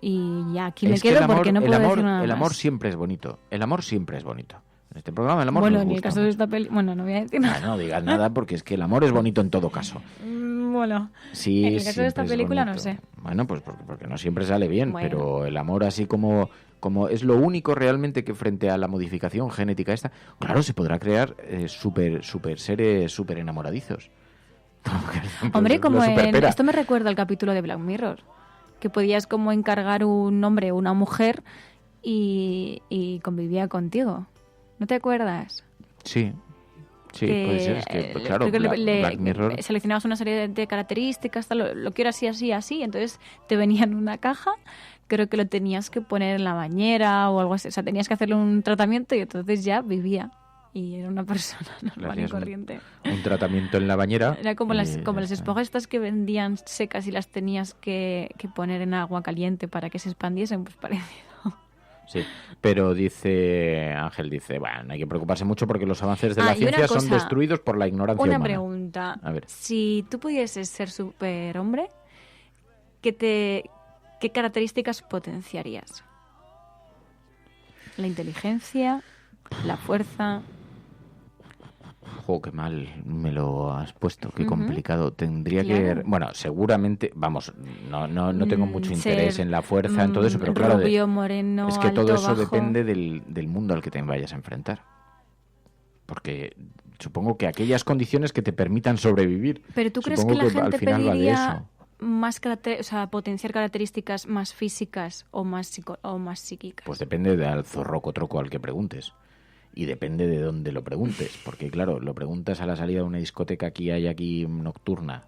Y ya aquí me Es que quedo el amor, porque no puedo decir nada el amor más. siempre es bonito. El amor siempre es bonito. En este programa el amor Bueno, nos en el gusta caso de esta peli... Bueno, no voy a decir nada. No digas nada porque es que el amor es bonito en todo caso. Bueno, Sí, en el caso de esta siempre es película no bonito. sé. Bueno, pues porque no siempre sale bien, Bueno. pero el amor así como es lo único realmente que frente a la modificación genética esta, claro, se podrá crear super seres super enamoradizos. Hombre, como Lo en... superpera. Esto me recuerda al capítulo de Black Mirror, que podías como encargar un hombre o una mujer y convivía contigo. ¿No te acuerdas? Sí, puede ser. Es que, claro, creo que Black Mirror... seleccionabas una serie de características, tal, lo quiero así, entonces te venía en una caja, creo que lo tenías que poner en la bañera o algo así, o sea, tenías que hacerle un tratamiento y entonces ya vivía. Y era una persona normal y Hacías corriente. un tratamiento en la bañera. Era como las ya está. esponjas estas que vendían secas y las tenías que poner en agua caliente para que se expandiesen, pues parecido. Sí, pero Ángel dice, bueno, no hay que preocuparse mucho porque los avances de la y una ciencia son cosa, destruidos por la ignorancia Una humana. pregunta. A ver. Si tú pudieses ser superhombre, ¿qué características potenciarías? ¿La inteligencia? ¿La fuerza? Jo, qué mal me lo has puesto, qué Ujú. complicado. Tendría Claro. que... Bueno, seguramente, vamos, no tengo mucho interés Ser, en la fuerza, en todo eso, pero claro, rubio, moreno, es que alto, todo eso bajo. depende del mundo al que te vayas a enfrentar. Porque supongo que aquellas condiciones que te permitan sobrevivir. ¿Pero tú crees que supongo la al gente final va de pediría eso. más potenciar características más físicas o más psíquicas? Pues depende del zorroco troco al que preguntes. Y depende de dónde lo preguntes. Porque, claro, lo preguntas a la salida de una discoteca que hay aquí nocturna,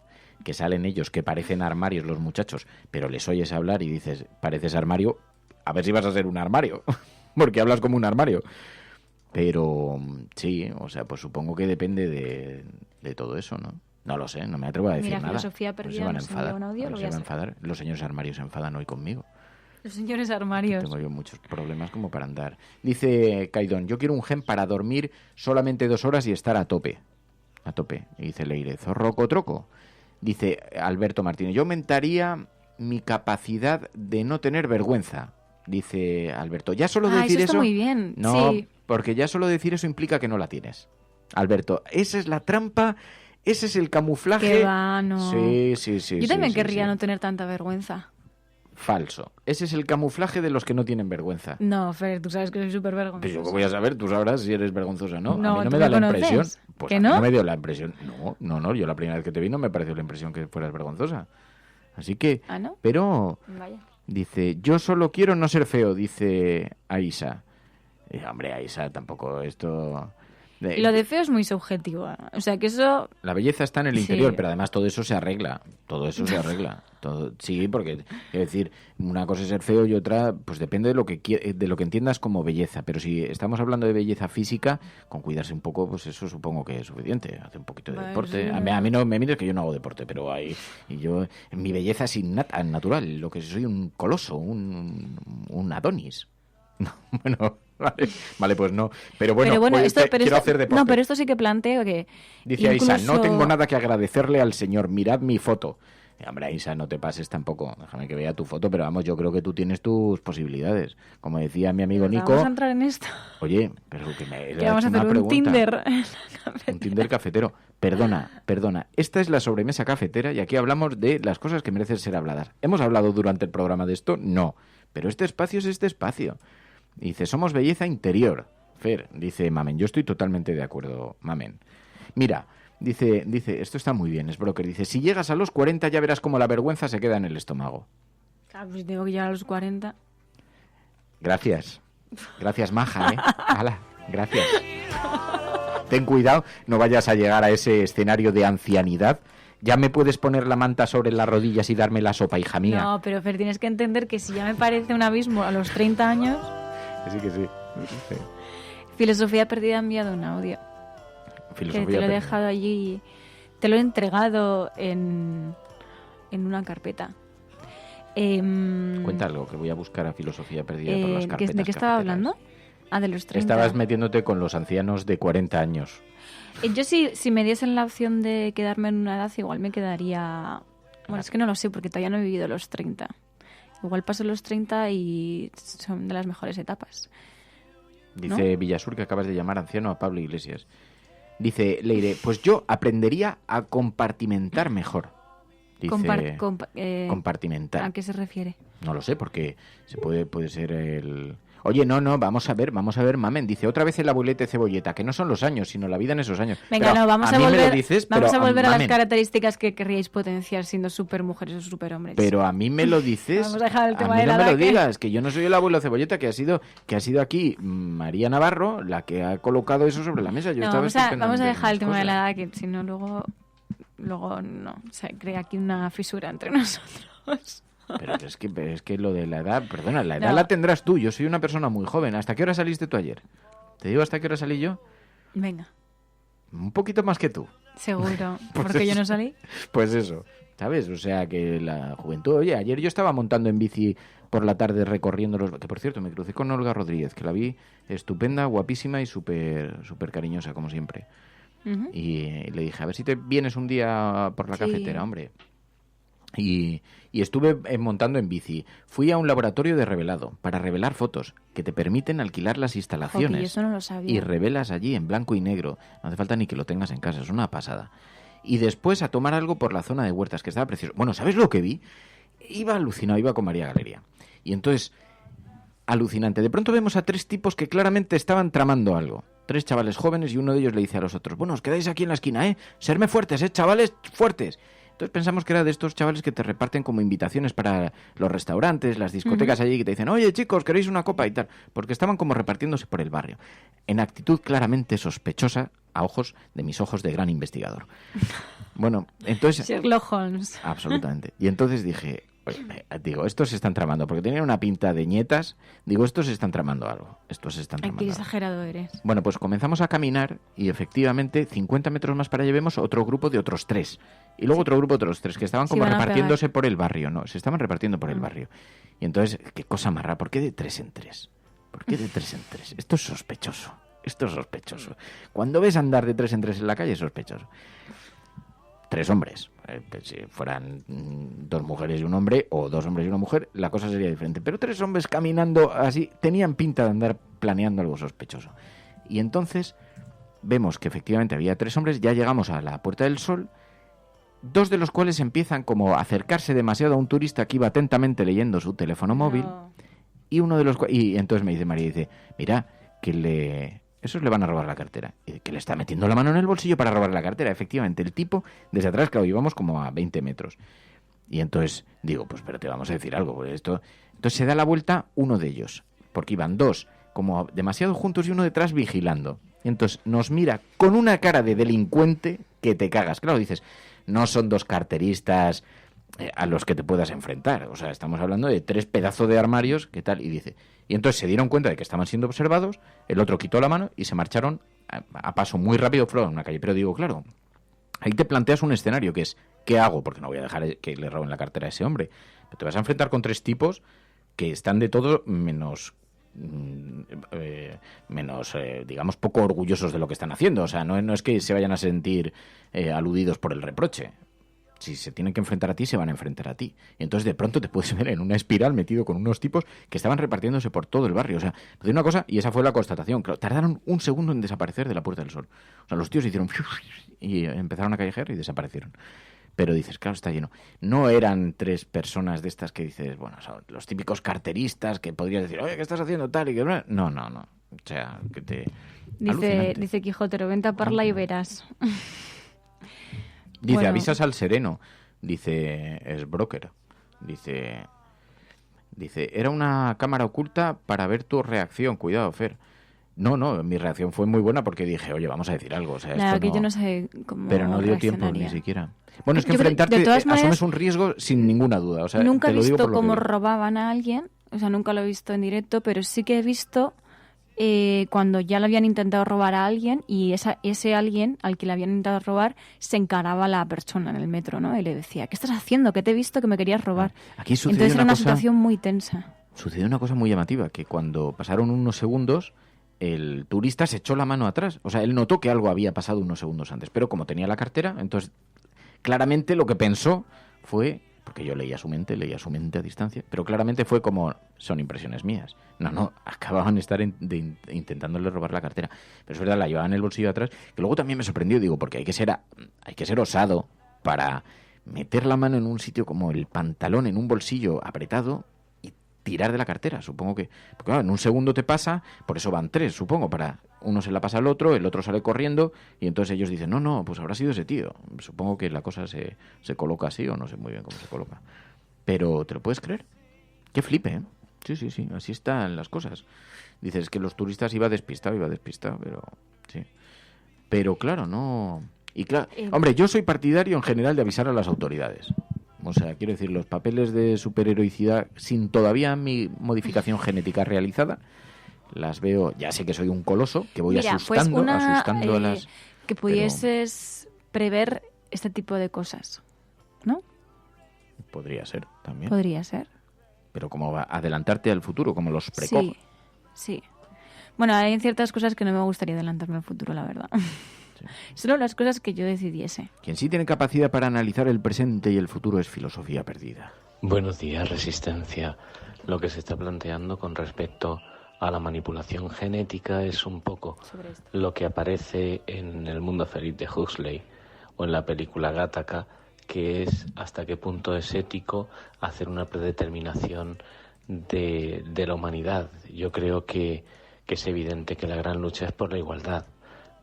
que salen ellos, que parecen armarios los muchachos, pero les oyes hablar y dices, pareces armario, a ver si vas a ser un armario. Porque hablas como un armario. Pero sí, o sea, pues supongo que depende de todo eso, ¿no? No lo sé, no me atrevo a decir Mira, nada. filosofía Pues perdida, se van a nos envía enfadar. un audio, Pues lo se voy a van a hacer. enfadar. Los señores armarios se enfadan hoy conmigo. Los señores armarios. Tengo yo muchos problemas como para andar. Dice Kaidon, yo quiero un gen para dormir solamente 2 horas y estar a tope. A tope. Y dice Leire, zorroco troco. Dice Alberto Martínez, yo aumentaría mi capacidad de no tener vergüenza. Dice Alberto, ya solo decir eso está muy bien. No, Sí. porque ya solo decir eso implica que no la tienes. Alberto, esa es la trampa, ese es el camuflaje. Que va, no. Sí. Yo también sí, querría sí. no tener tanta vergüenza. Falso. Ese es el camuflaje de los que no tienen vergüenza. No, Fer, tú sabes que soy súper vergonzosa. Pues yo qué voy a saber, tú sabrás si eres vergonzosa o no. No, a mí no ¿tú me me da la conoces? impresión. Pues ¿Que a mí no? no me dio la impresión. No, yo la primera vez que te vi no me pareció la impresión que fueras vergonzosa. Así que, ¿Ah, no? pero, Vaya. dice, yo solo quiero no ser feo, dice Aisa. Hombre, Aisa, tampoco esto... Lo de feo es muy subjetivo. O sea, que eso... La belleza está en el interior, Sí. pero además todo eso se arregla. Todo eso se arregla. Sí, porque, es decir, una cosa es ser feo y otra, pues depende de lo que entiendas como belleza. Pero si estamos hablando de belleza física, con cuidarse un poco, pues eso supongo que es suficiente. Hacer un poquito de Bueno, deporte. sí. A mí no me mires que yo no hago deporte, pero mi belleza es innata, natural. Lo que soy un coloso, un Adonis. No, bueno, vale, pues no. Pero bueno, quiero hacer deporte. No, pero esto sí que planteo que... Dice incluso... Aisa, no tengo nada que agradecerle al señor, mirad mi foto. Hombre, Aisa, no te pases tampoco. Déjame que vea tu foto, pero vamos, yo creo que tú tienes tus posibilidades. Como decía mi amigo Nico... Vamos a entrar en esto. Oye, pero que me Que vamos a hacer un Tinder. Un Tinder cafetero. Perdona. Esta es la sobremesa cafetera y aquí hablamos de las cosas que merecen ser habladas. ¿Hemos hablado durante el programa de esto? No. Pero este espacio es este espacio. Dice, somos belleza interior. Fer, dice Mamen, yo estoy totalmente de acuerdo, Mamen. Mira, dice, esto está muy bien, es broker. Dice, si llegas a los 40 ya verás cómo la vergüenza se queda en el estómago. Claro, pues tengo que llegar a los 40. Gracias, maja, Hala, gracias. Ten cuidado, no vayas a llegar a ese escenario de ancianidad. Ya me puedes poner la manta sobre las rodillas y darme la sopa, hija mía. No, pero Fer, tienes que entender que si ya me parece un abismo a los 30 años... Sí que sí. Filosofía Perdida ha enviado un audio. Filosofía que te lo he Perdida. dejado allí, te lo he entregado en una carpeta. Cuéntalo, que voy a buscar a Filosofía Perdida por las carpetas. ¿De qué estaba cafeteras. hablando? Ah, de los 30. Estabas metiéndote con los ancianos de 40 años. Yo si me diesen la opción de quedarme en una edad, igual me quedaría... Bueno, es que no lo sé, porque todavía no he vivido los 30. Igual paso los 30 y son de las mejores etapas. Dice ¿No? Villasur que acabas de llamar anciano a Pablo Iglesias. Dice Leire, pues yo aprendería a compartimentar mejor. Dice, compartimentar. ¿A qué se refiere? No lo sé, porque puede ser el... Oye, no, vamos a ver, Mamen. Dice, otra vez el abuelete cebolleta, que no son los años, sino la vida en esos años. Venga, pero no, vamos a mí volver, me lo dices, vamos pero a volver a las Mamen, características que querríais potenciar siendo supermujeres o superhombres. Pero a mí me lo dices. Vamos a dejar el tema mí de no la me lo edad, que- digas, que yo no soy el abuelo cebolleta, que ha sido aquí María Navarro la que ha colocado eso sobre la mesa. Yo No, estaba vamos a dejar el estupendamente tema de en la mis edad, que si no luego no, se crea aquí una fisura entre nosotros. cosas. Pero es que lo de la edad, perdona, la edad No. la tendrás tú. Yo soy una persona muy joven. ¿Hasta qué hora saliste tú ayer? ¿Te digo hasta qué hora salí yo? Venga, Un poquito más que tú. seguro. Pues porque yo eso. no salí. Pues eso, ¿sabes? O sea, que la juventud... Oye, ayer yo estaba montando en bici por la tarde recorriendo los... Que, por cierto, me crucé con Olga Rodríguez, que la vi estupenda, guapísima y súper cariñosa, como siempre. Ujú. Y le dije, a ver si te vienes un día por la Sí. cafetera, hombre. Y estuve montando en bici. Fui a un laboratorio de revelado para revelar fotos que te permiten alquilar las instalaciones. Joder, eso no lo sabía. Y revelas allí en blanco y negro. No hace falta ni que lo tengas en casa, es una pasada. Y después a tomar algo por la zona de huertas, que estaba precioso. Bueno, ¿sabes lo que vi? Iba alucinado, iba con María Galería. Y entonces, alucinante. De pronto vemos a tres tipos que claramente estaban tramando algo. Tres chavales jóvenes y uno de ellos le dice a los otros, bueno, os quedáis aquí en la esquina, serme fuertes, chavales, fuertes. Entonces pensamos que era de estos chavales que te reparten como invitaciones para los restaurantes, las discotecas allí, que te dicen, oye chicos, ¿queréis una copa? Y tal. Porque estaban como repartiéndose por el barrio. En actitud claramente sospechosa a ojos de mis ojos de gran investigador. Bueno, entonces... Sherlock Holmes. Absolutamente. Y entonces dije, digo, estos se están tramando, porque tenían una pinta de nietas. Digo, estos se están tramando algo. Estos se están Ay, tramando qué algo. exagerado eres. Bueno, pues comenzamos a caminar y efectivamente 50 metros más para allá vemos otro grupo de otros tres. Y luego otro grupo de otros tres que estaban Se como iban a repartiéndose por el barrio. No, se estaban repartiendo por el barrio. Y entonces, qué cosa más rara. ¿Por qué de tres en tres? ¿Por qué de tres en tres? Esto es sospechoso. Esto es sospechoso. Cuando ves andar de tres en tres en la calle es sospechoso. Tres hombres. Pues si fueran dos mujeres y un hombre, o dos hombres y una mujer, la cosa sería diferente. Pero tres hombres caminando así tenían pinta de andar planeando algo sospechoso. Y entonces vemos que efectivamente había tres hombres. Ya llegamos a la Puerta del Sol, dos de los cuales empiezan como a acercarse demasiado a un turista que iba atentamente leyendo su teléfono móvil. Y uno de los y entonces me dice María, dice, mira, que esos le van a robar la cartera. Y que le está metiendo la mano en el bolsillo para robar la cartera. Efectivamente, el tipo, desde atrás, claro, íbamos como a 20 metros. Y entonces digo, pues pero te vamos a decir algo. Pues esto... Entonces se da la vuelta uno de ellos, porque iban dos como demasiado juntos y uno detrás vigilando. Y entonces nos mira con una cara de delincuente que te cagas. Claro, dices, no son 2 carteristas a los que te puedas enfrentar. O sea, estamos hablando de 3 pedazos de armarios, ¿qué tal? Y dice, y entonces se dieron cuenta de que estaban siendo observados, el otro quitó la mano y se marcharon a paso muy rápido, fueron a una calle. Pero digo, claro, ahí te planteas un escenario que es, ¿qué hago? Porque no voy a dejar que le roben la cartera a ese hombre. Pero te vas a enfrentar con 3 tipos que están de todo menos digamos, poco orgullosos de lo que están haciendo. O sea, no es que se vayan a sentir aludidos por el reproche. Si se tienen que enfrentar a ti, se van a enfrentar a ti. Y entonces de pronto te puedes ver en una espiral metido con unos tipos que estaban repartiéndose por todo el barrio. O sea, te digo una cosa, y esa fue la constatación. Claro, tardaron 1 segundo en desaparecer de la Puerta del Sol. O sea, los tíos hicieron y empezaron a callejear y desaparecieron. Pero dices, claro, está lleno. No eran 3 personas de estas que dices, bueno, son los típicos carteristas que podrías decir, oye, ¿qué estás haciendo tal? Y que no. O sea, que te... Dice Quijotero, vente a Parla y verás. Dice, bueno. Avisas al sereno. Dice, es broker. Dice, era una cámara oculta para ver tu reacción. Cuidado, Fer. No, mi reacción fue muy buena porque dije, oye, vamos a decir algo. O sea, Nada, esto que no... yo no sé cómo. Pero no dio tiempo ni siquiera. Bueno, es que Yo, enfrentarte, de todas maneras, asumes un riesgo sin ninguna duda. O sea, nunca te he lo digo visto por lo cómo que... robaban a alguien, o sea, nunca lo he visto en directo, pero sí que he visto cuando ya le habían intentado robar a alguien y ese alguien al que le habían intentado robar se encaraba a la persona en el metro, ¿no? Y le decía, ¿qué estás haciendo? ¿Qué te he visto que me querías robar? Aquí entonces era una situación muy tensa. Sucedió una cosa muy llamativa, que cuando pasaron unos segundos, el turista se echó la mano atrás. O sea, él notó que algo había pasado unos segundos antes, pero como tenía la cartera, entonces claramente lo que pensó fue, porque yo leía su mente a distancia, pero claramente fue como, son impresiones mías. No, acababan de estar intentándole robar la cartera. Pero es verdad, la llevaban en el bolsillo de atrás, que luego también me sorprendió, digo, porque hay que ser osado para meter la mano en un sitio como el pantalón, en un bolsillo apretado, y tirar de la cartera. Supongo que, porque claro, en un segundo te pasa, por eso van 3, supongo, para uno se la pasa al otro, el otro sale corriendo, y entonces ellos dicen, no, pues habrá sido ese tío. Supongo que la cosa se coloca así, o no sé muy bien cómo se coloca. Pero, ¿te lo puedes creer? Qué flipe, ¿eh? Sí, así están las cosas. Dices que los turistas iba despistado, pero sí. Pero claro, no... Y claro, hombre, yo soy partidario en general de avisar a las autoridades. O sea, quiero decir, los papeles de superheroicidad sin todavía mi modificación genética realizada, las veo, ya sé que soy un coloso, que voy asustando a las... Que pudieses prever este tipo de cosas, ¿no? Podría ser también. Podría ser. Pero como adelantarte al futuro, como los Precop. Sí. Bueno, hay ciertas cosas que no me gustaría adelantarme al futuro, la verdad. Sí. Solo las cosas que yo decidiese. Quien sí tiene capacidad para analizar el presente y el futuro es filosofía perdida. Buenos días, Resistencia. Lo que se está planteando con respecto a la manipulación genética es un poco lo que aparece en El mundo feliz de Huxley o en la película Gattaca, que es hasta qué punto es ético hacer una predeterminación de la humanidad. Yo creo que es evidente que la gran lucha es por la igualdad.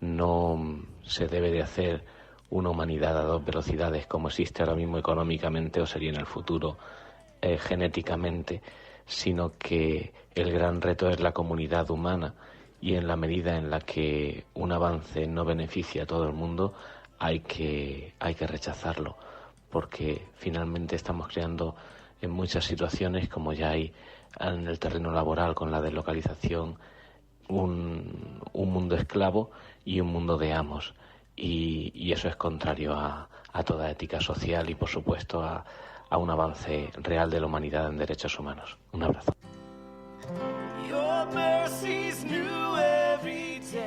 No se debe de hacer una humanidad a 2 velocidades como existe ahora mismo económicamente o sería en el futuro genéticamente, sino que el gran reto es la comunidad humana y en la medida en la que un avance no beneficia a todo el mundo hay que rechazarlo, porque finalmente estamos creando en muchas situaciones, como ya hay en el terreno laboral con la deslocalización, un mundo esclavo y un mundo de amos, y eso es contrario a toda ética social y por supuesto a un avance real de la humanidad en derechos humanos. Un abrazo.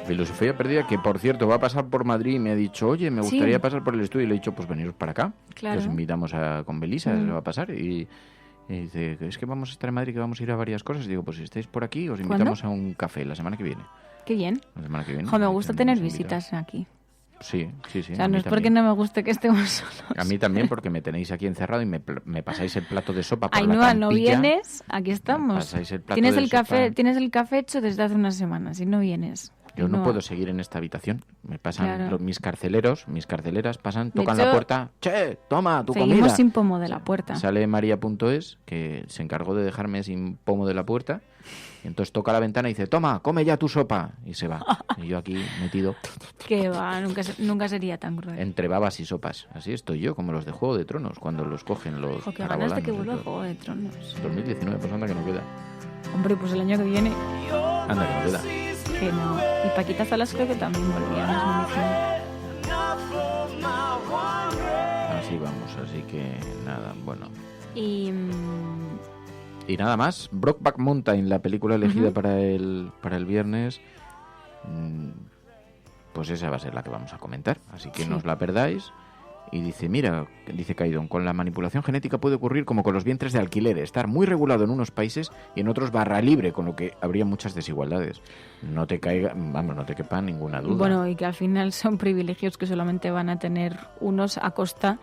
Filosofía perdida, que por cierto va a pasar por Madrid y me ha dicho, oye, me gustaría pasar por el estudio, y le he dicho, pues veniros para acá, claro. Os invitamos con Belisa, se va a pasar, y dice, es que vamos a estar en Madrid, que vamos a ir a varias cosas. Y digo, pues si estáis por aquí, os invitamos a un café la semana que viene. Qué bien. La semana que viene. Me gusta tener visitas aquí. Sí. O sea, no es porque no me guste que estemos solos. A mí también, porque me tenéis aquí encerrado y me pasáis el plato de sopa por la trampilla. trampilla. No vienes, aquí estamos. Pasáis el plato tienes de el sopa. café, tienes el café hecho desde hace unas semanas y no vienes. Yo no puedo seguir en esta habitación. Me pasan mis carceleras pasan, tocan hecho, la puerta. ¡Che! Toma tu comida. Seguimos sin pomo de la puerta. Sale María.es, que se encargó de dejarme sin pomo de la puerta. Y entonces toca la ventana y dice, toma, come ya tu sopa. Y se va. Y yo aquí metido Que va, nunca sería tan cruel. entre babas y sopas. Así estoy yo, como los de Juego de Tronos, cuando los cogen los Ojo, que ganas de que carabolanos y vuelva todo. Juego de Tronos. 2019, pues anda que no queda. Hombre, pues el año que viene. Anda que no queda. Que no. Y Paquita Salas creo que también volvía a las municiones. Así vamos, así que nada, bueno. Y... Y nada más, Brokeback Mountain, la película elegida Ujú. para el viernes, pues esa va a ser la que vamos a comentar, así que Sí. no os la perdáis. Y dice, mira, dice Caidón, con la manipulación genética puede ocurrir como con los vientres de alquiler, estar muy regulado en unos países y en otros barra libre, con lo que habría muchas desigualdades. No te caiga, vamos, no te quepa ninguna duda. Bueno, y que al final son privilegios que solamente van a tener unos a costa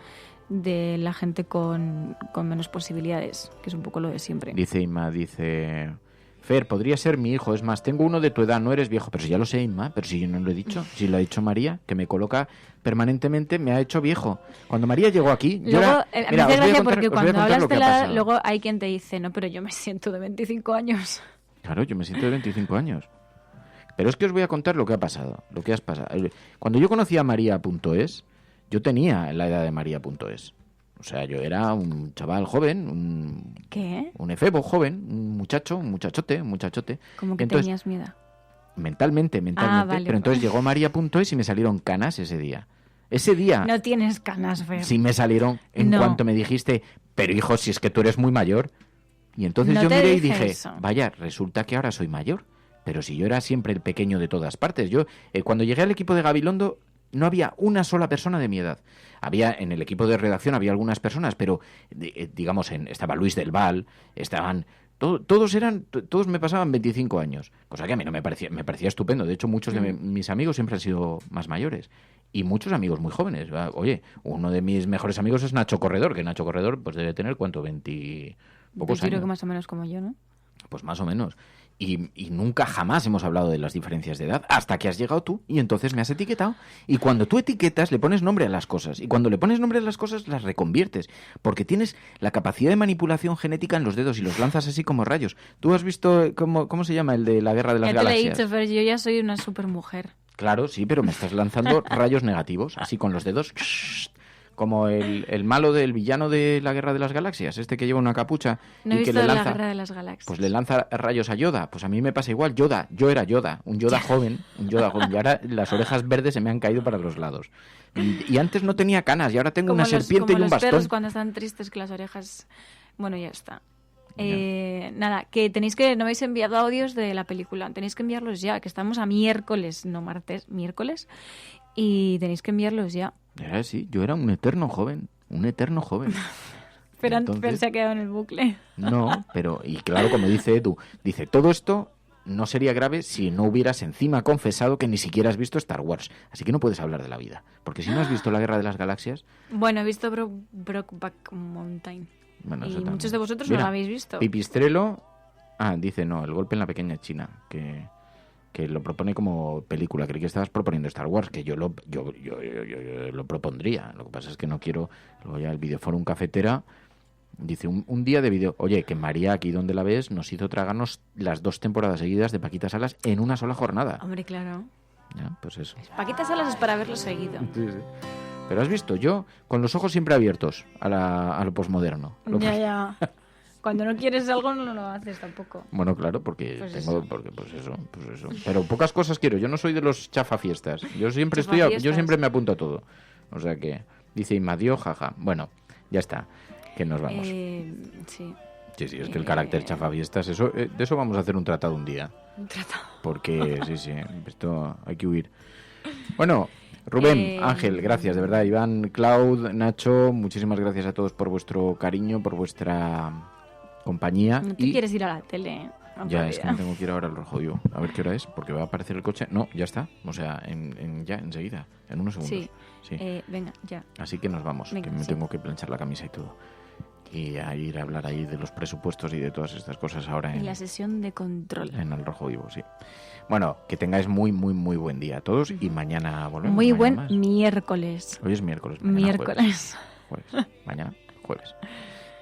de la gente con menos posibilidades, que es un poco lo de siempre. Dice Inma, dice... Fer, podría ser mi hijo, es más, tengo uno de tu edad, no eres viejo. Pero si ya lo sé, Inma, pero si yo no lo he dicho. Si lo ha dicho María, que me coloca permanentemente, me ha hecho viejo. Cuando María llegó aquí... yo Luego, era- me Mira, hace os voy a gracia contar- porque os voy a cuando contar hablas lo que de ha la edad, pasado. luego hay quien te dice, no, pero yo me siento de 25 años. Claro, yo me siento de 25 años. Pero es que os voy a contar lo que ha pasado, lo que has pasado. Cuando yo conocí a María.es, yo tenía la edad de María.es. O sea, yo era un chaval joven, ¿Qué? un efebo joven, un muchachote. Como que Entonces, tenías miedo. Mentalmente. Vale, pero entonces vale. llegó María.es y me salieron canas ese día. Ese día No tienes canas, Fer. sí me salieron en No. cuanto me dijiste, pero hijo, si es que tú eres muy mayor. Y entonces No yo te miré y dije dije, eso. vaya, resulta que ahora soy mayor. Pero si yo era siempre el pequeño de todas partes. Yo, cuando llegué al equipo de Gabilondo, no había una sola persona de mi edad. Había en el equipo de redacción había algunas personas, pero digamos estaba Luis del Val, estaban todos me pasaban 25 años, cosa que a mí no me parecía estupendo. De hecho, muchos de mis amigos siempre han sido más mayores y muchos amigos muy jóvenes. Oye, uno de mis mejores amigos es Nacho Corredor, que Nacho Corredor pues debe tener ¿cuánto? 20 pocos Yo creo años. que más o menos como yo, ¿no? Pues más o menos. Y nunca jamás hemos hablado de las diferencias de edad hasta que has llegado tú y entonces me has etiquetado. Y cuando tú etiquetas le pones nombre a las cosas. Y cuando le pones nombre a las cosas las reconviertes. Porque tienes la capacidad de manipulación genética en los dedos y los lanzas así como rayos. ¿Tú has visto cómo se llama el de la Guerra de las Ya te lo he Galaxias? dicho, Fer, yo ya soy una supermujer. Claro, sí, pero me estás lanzando rayos negativos, así con los dedos. Como el malo del villano de la Guerra de las Galaxias, este que lleva una capucha No y he que visto le la lanza... Guerra de las Galaxias. Pues le lanza rayos a Yoda. Pues a mí me pasa igual. Yo era Yoda, un Yoda joven. Y ahora las orejas verdes se me han caído para los lados. Y antes no tenía canas y ahora tengo una serpiente y un los bastón. perros cuando están tristes que las orejas... Bueno, ya está. Nada, que no habéis enviado audios de la película. Tenéis que enviarlos ya, que estamos a miércoles, no martes, miércoles. Y tenéis que enviarlos ya. Sí, yo era un eterno joven. Pero Entonces- Fer se ha quedado en el bucle. No, pero, y claro, como dice Edu, dice, todo esto no sería grave si no hubieras encima confesado que ni siquiera has visto Star Wars. Así que no puedes hablar de la vida. Porque si no has visto la Guerra de las Galaxias... Bueno, he visto Brokeback Mountain. Bueno, Y eso también. muchos de vosotros Mira, no lo habéis visto. Pipistrelo... dice, no, El golpe en la pequeña China, que lo propone como película. Creí que estabas proponiendo Star Wars, que yo lo propondría. Lo que pasa es que no quiero... Luego ya el Videoforum Cafetera dice, un día de vídeo... Oye, que María, aquí donde la ves, nos hizo tragarnos las 2 temporadas seguidas de Paquita Salas en una sola jornada. Hombre, claro. Ya, pues eso. Paquita Salas es para verlo seguido. Sí. Pero has visto, yo con los ojos siempre abiertos a lo posmoderno. Ya. Cuando no quieres algo no lo haces tampoco. Bueno, claro, porque Pues tengo... eso. Porque, pues eso. Pero pocas cosas quiero. Yo no soy de los chafafiestas. Yo siempre Chafafiestas. yo siempre me apunto a todo. O sea que... Dice Inmadio, jaja. Bueno, ya está. Que nos vamos. Sí. Sí, es que el carácter chafafiestas... Eso, de eso vamos a hacer un tratado un día. Un tratado. Porque, sí, esto hay que huir. Bueno... Rubén, Ángel, gracias, de verdad. Iván, Cloud, Nacho, muchísimas gracias a todos por vuestro cariño, por vuestra compañía. No te quieres ir a la tele. Ya, es que me tengo que ir ahora al Rojo Vivo. A ver qué hora es, porque va a aparecer el coche. No, ya está. O sea, ya, enseguida, en unos segundos. Sí. Venga, ya. Así que nos vamos, Venga, que me sí. tengo que planchar la camisa y todo. Y a ir a hablar ahí de los presupuestos y de todas estas cosas ahora En la sesión de control. en el Rojo Vivo, sí. Bueno, que tengáis muy, muy, muy buen día a todos y mañana volvemos. Muy mañana buen más. miércoles. Hoy es miércoles. Mañana Miércoles. Jueves. Mañana jueves.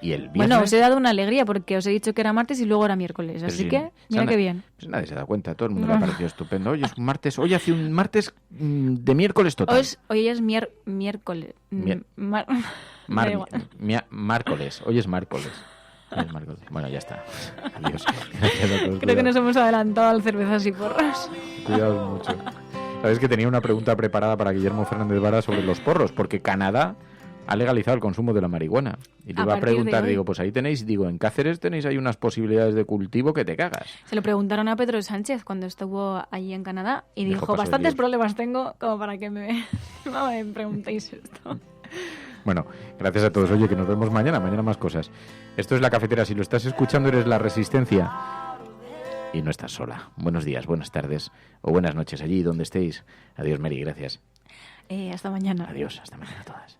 Y el viernes... Bueno, os he dado una alegría porque os he dicho que era martes y luego era miércoles. Así que, mira qué bien. Pues nadie se da cuenta, a todo el mundo le ha parecido estupendo. Hoy es un martes, hoy hace un martes de miércoles total. Hoy es miércoles. Márcoles, hoy es miércoles. Bueno, ya está. Adiós. Creo que nos hemos adelantado al cervezas y porros. Cuidado mucho. Sabes que tenía una pregunta preparada para Guillermo Fernández Vara sobre los porros, porque Canadá ha legalizado el consumo de la marihuana. Y le iba a preguntar, digo, pues ahí tenéis, en Cáceres tenéis ahí unas posibilidades de cultivo que te cagas. Se lo preguntaron a Pedro Sánchez cuando estuvo allí en Canadá y dijo, bastantes problemas tengo como para que no me preguntéis esto. Bueno, gracias a todos. Oye, que nos vemos mañana más cosas. Esto es La Cafetera. Si lo estás escuchando, eres La Resistencia. Y no estás sola. Buenos días, buenas tardes o buenas noches allí donde estéis. Adiós, Mary, gracias. Hasta mañana. Adiós, hasta mañana a todas.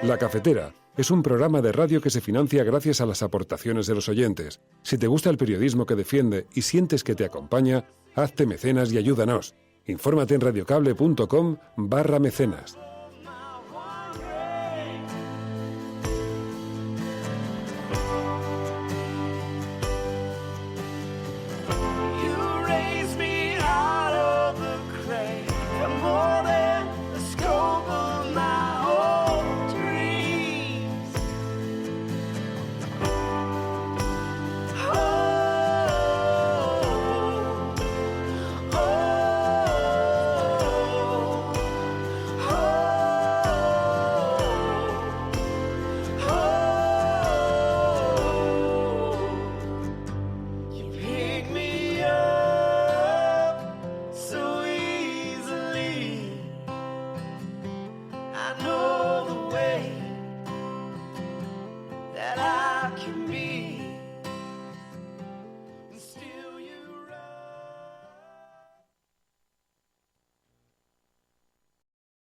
La Cafetera es un programa de radio que se financia gracias a las aportaciones de los oyentes. Si te gusta el periodismo que defiende y sientes que te acompaña, hazte mecenas y ayúdanos. Infórmate en radiocable.com/mecenas. that I can be.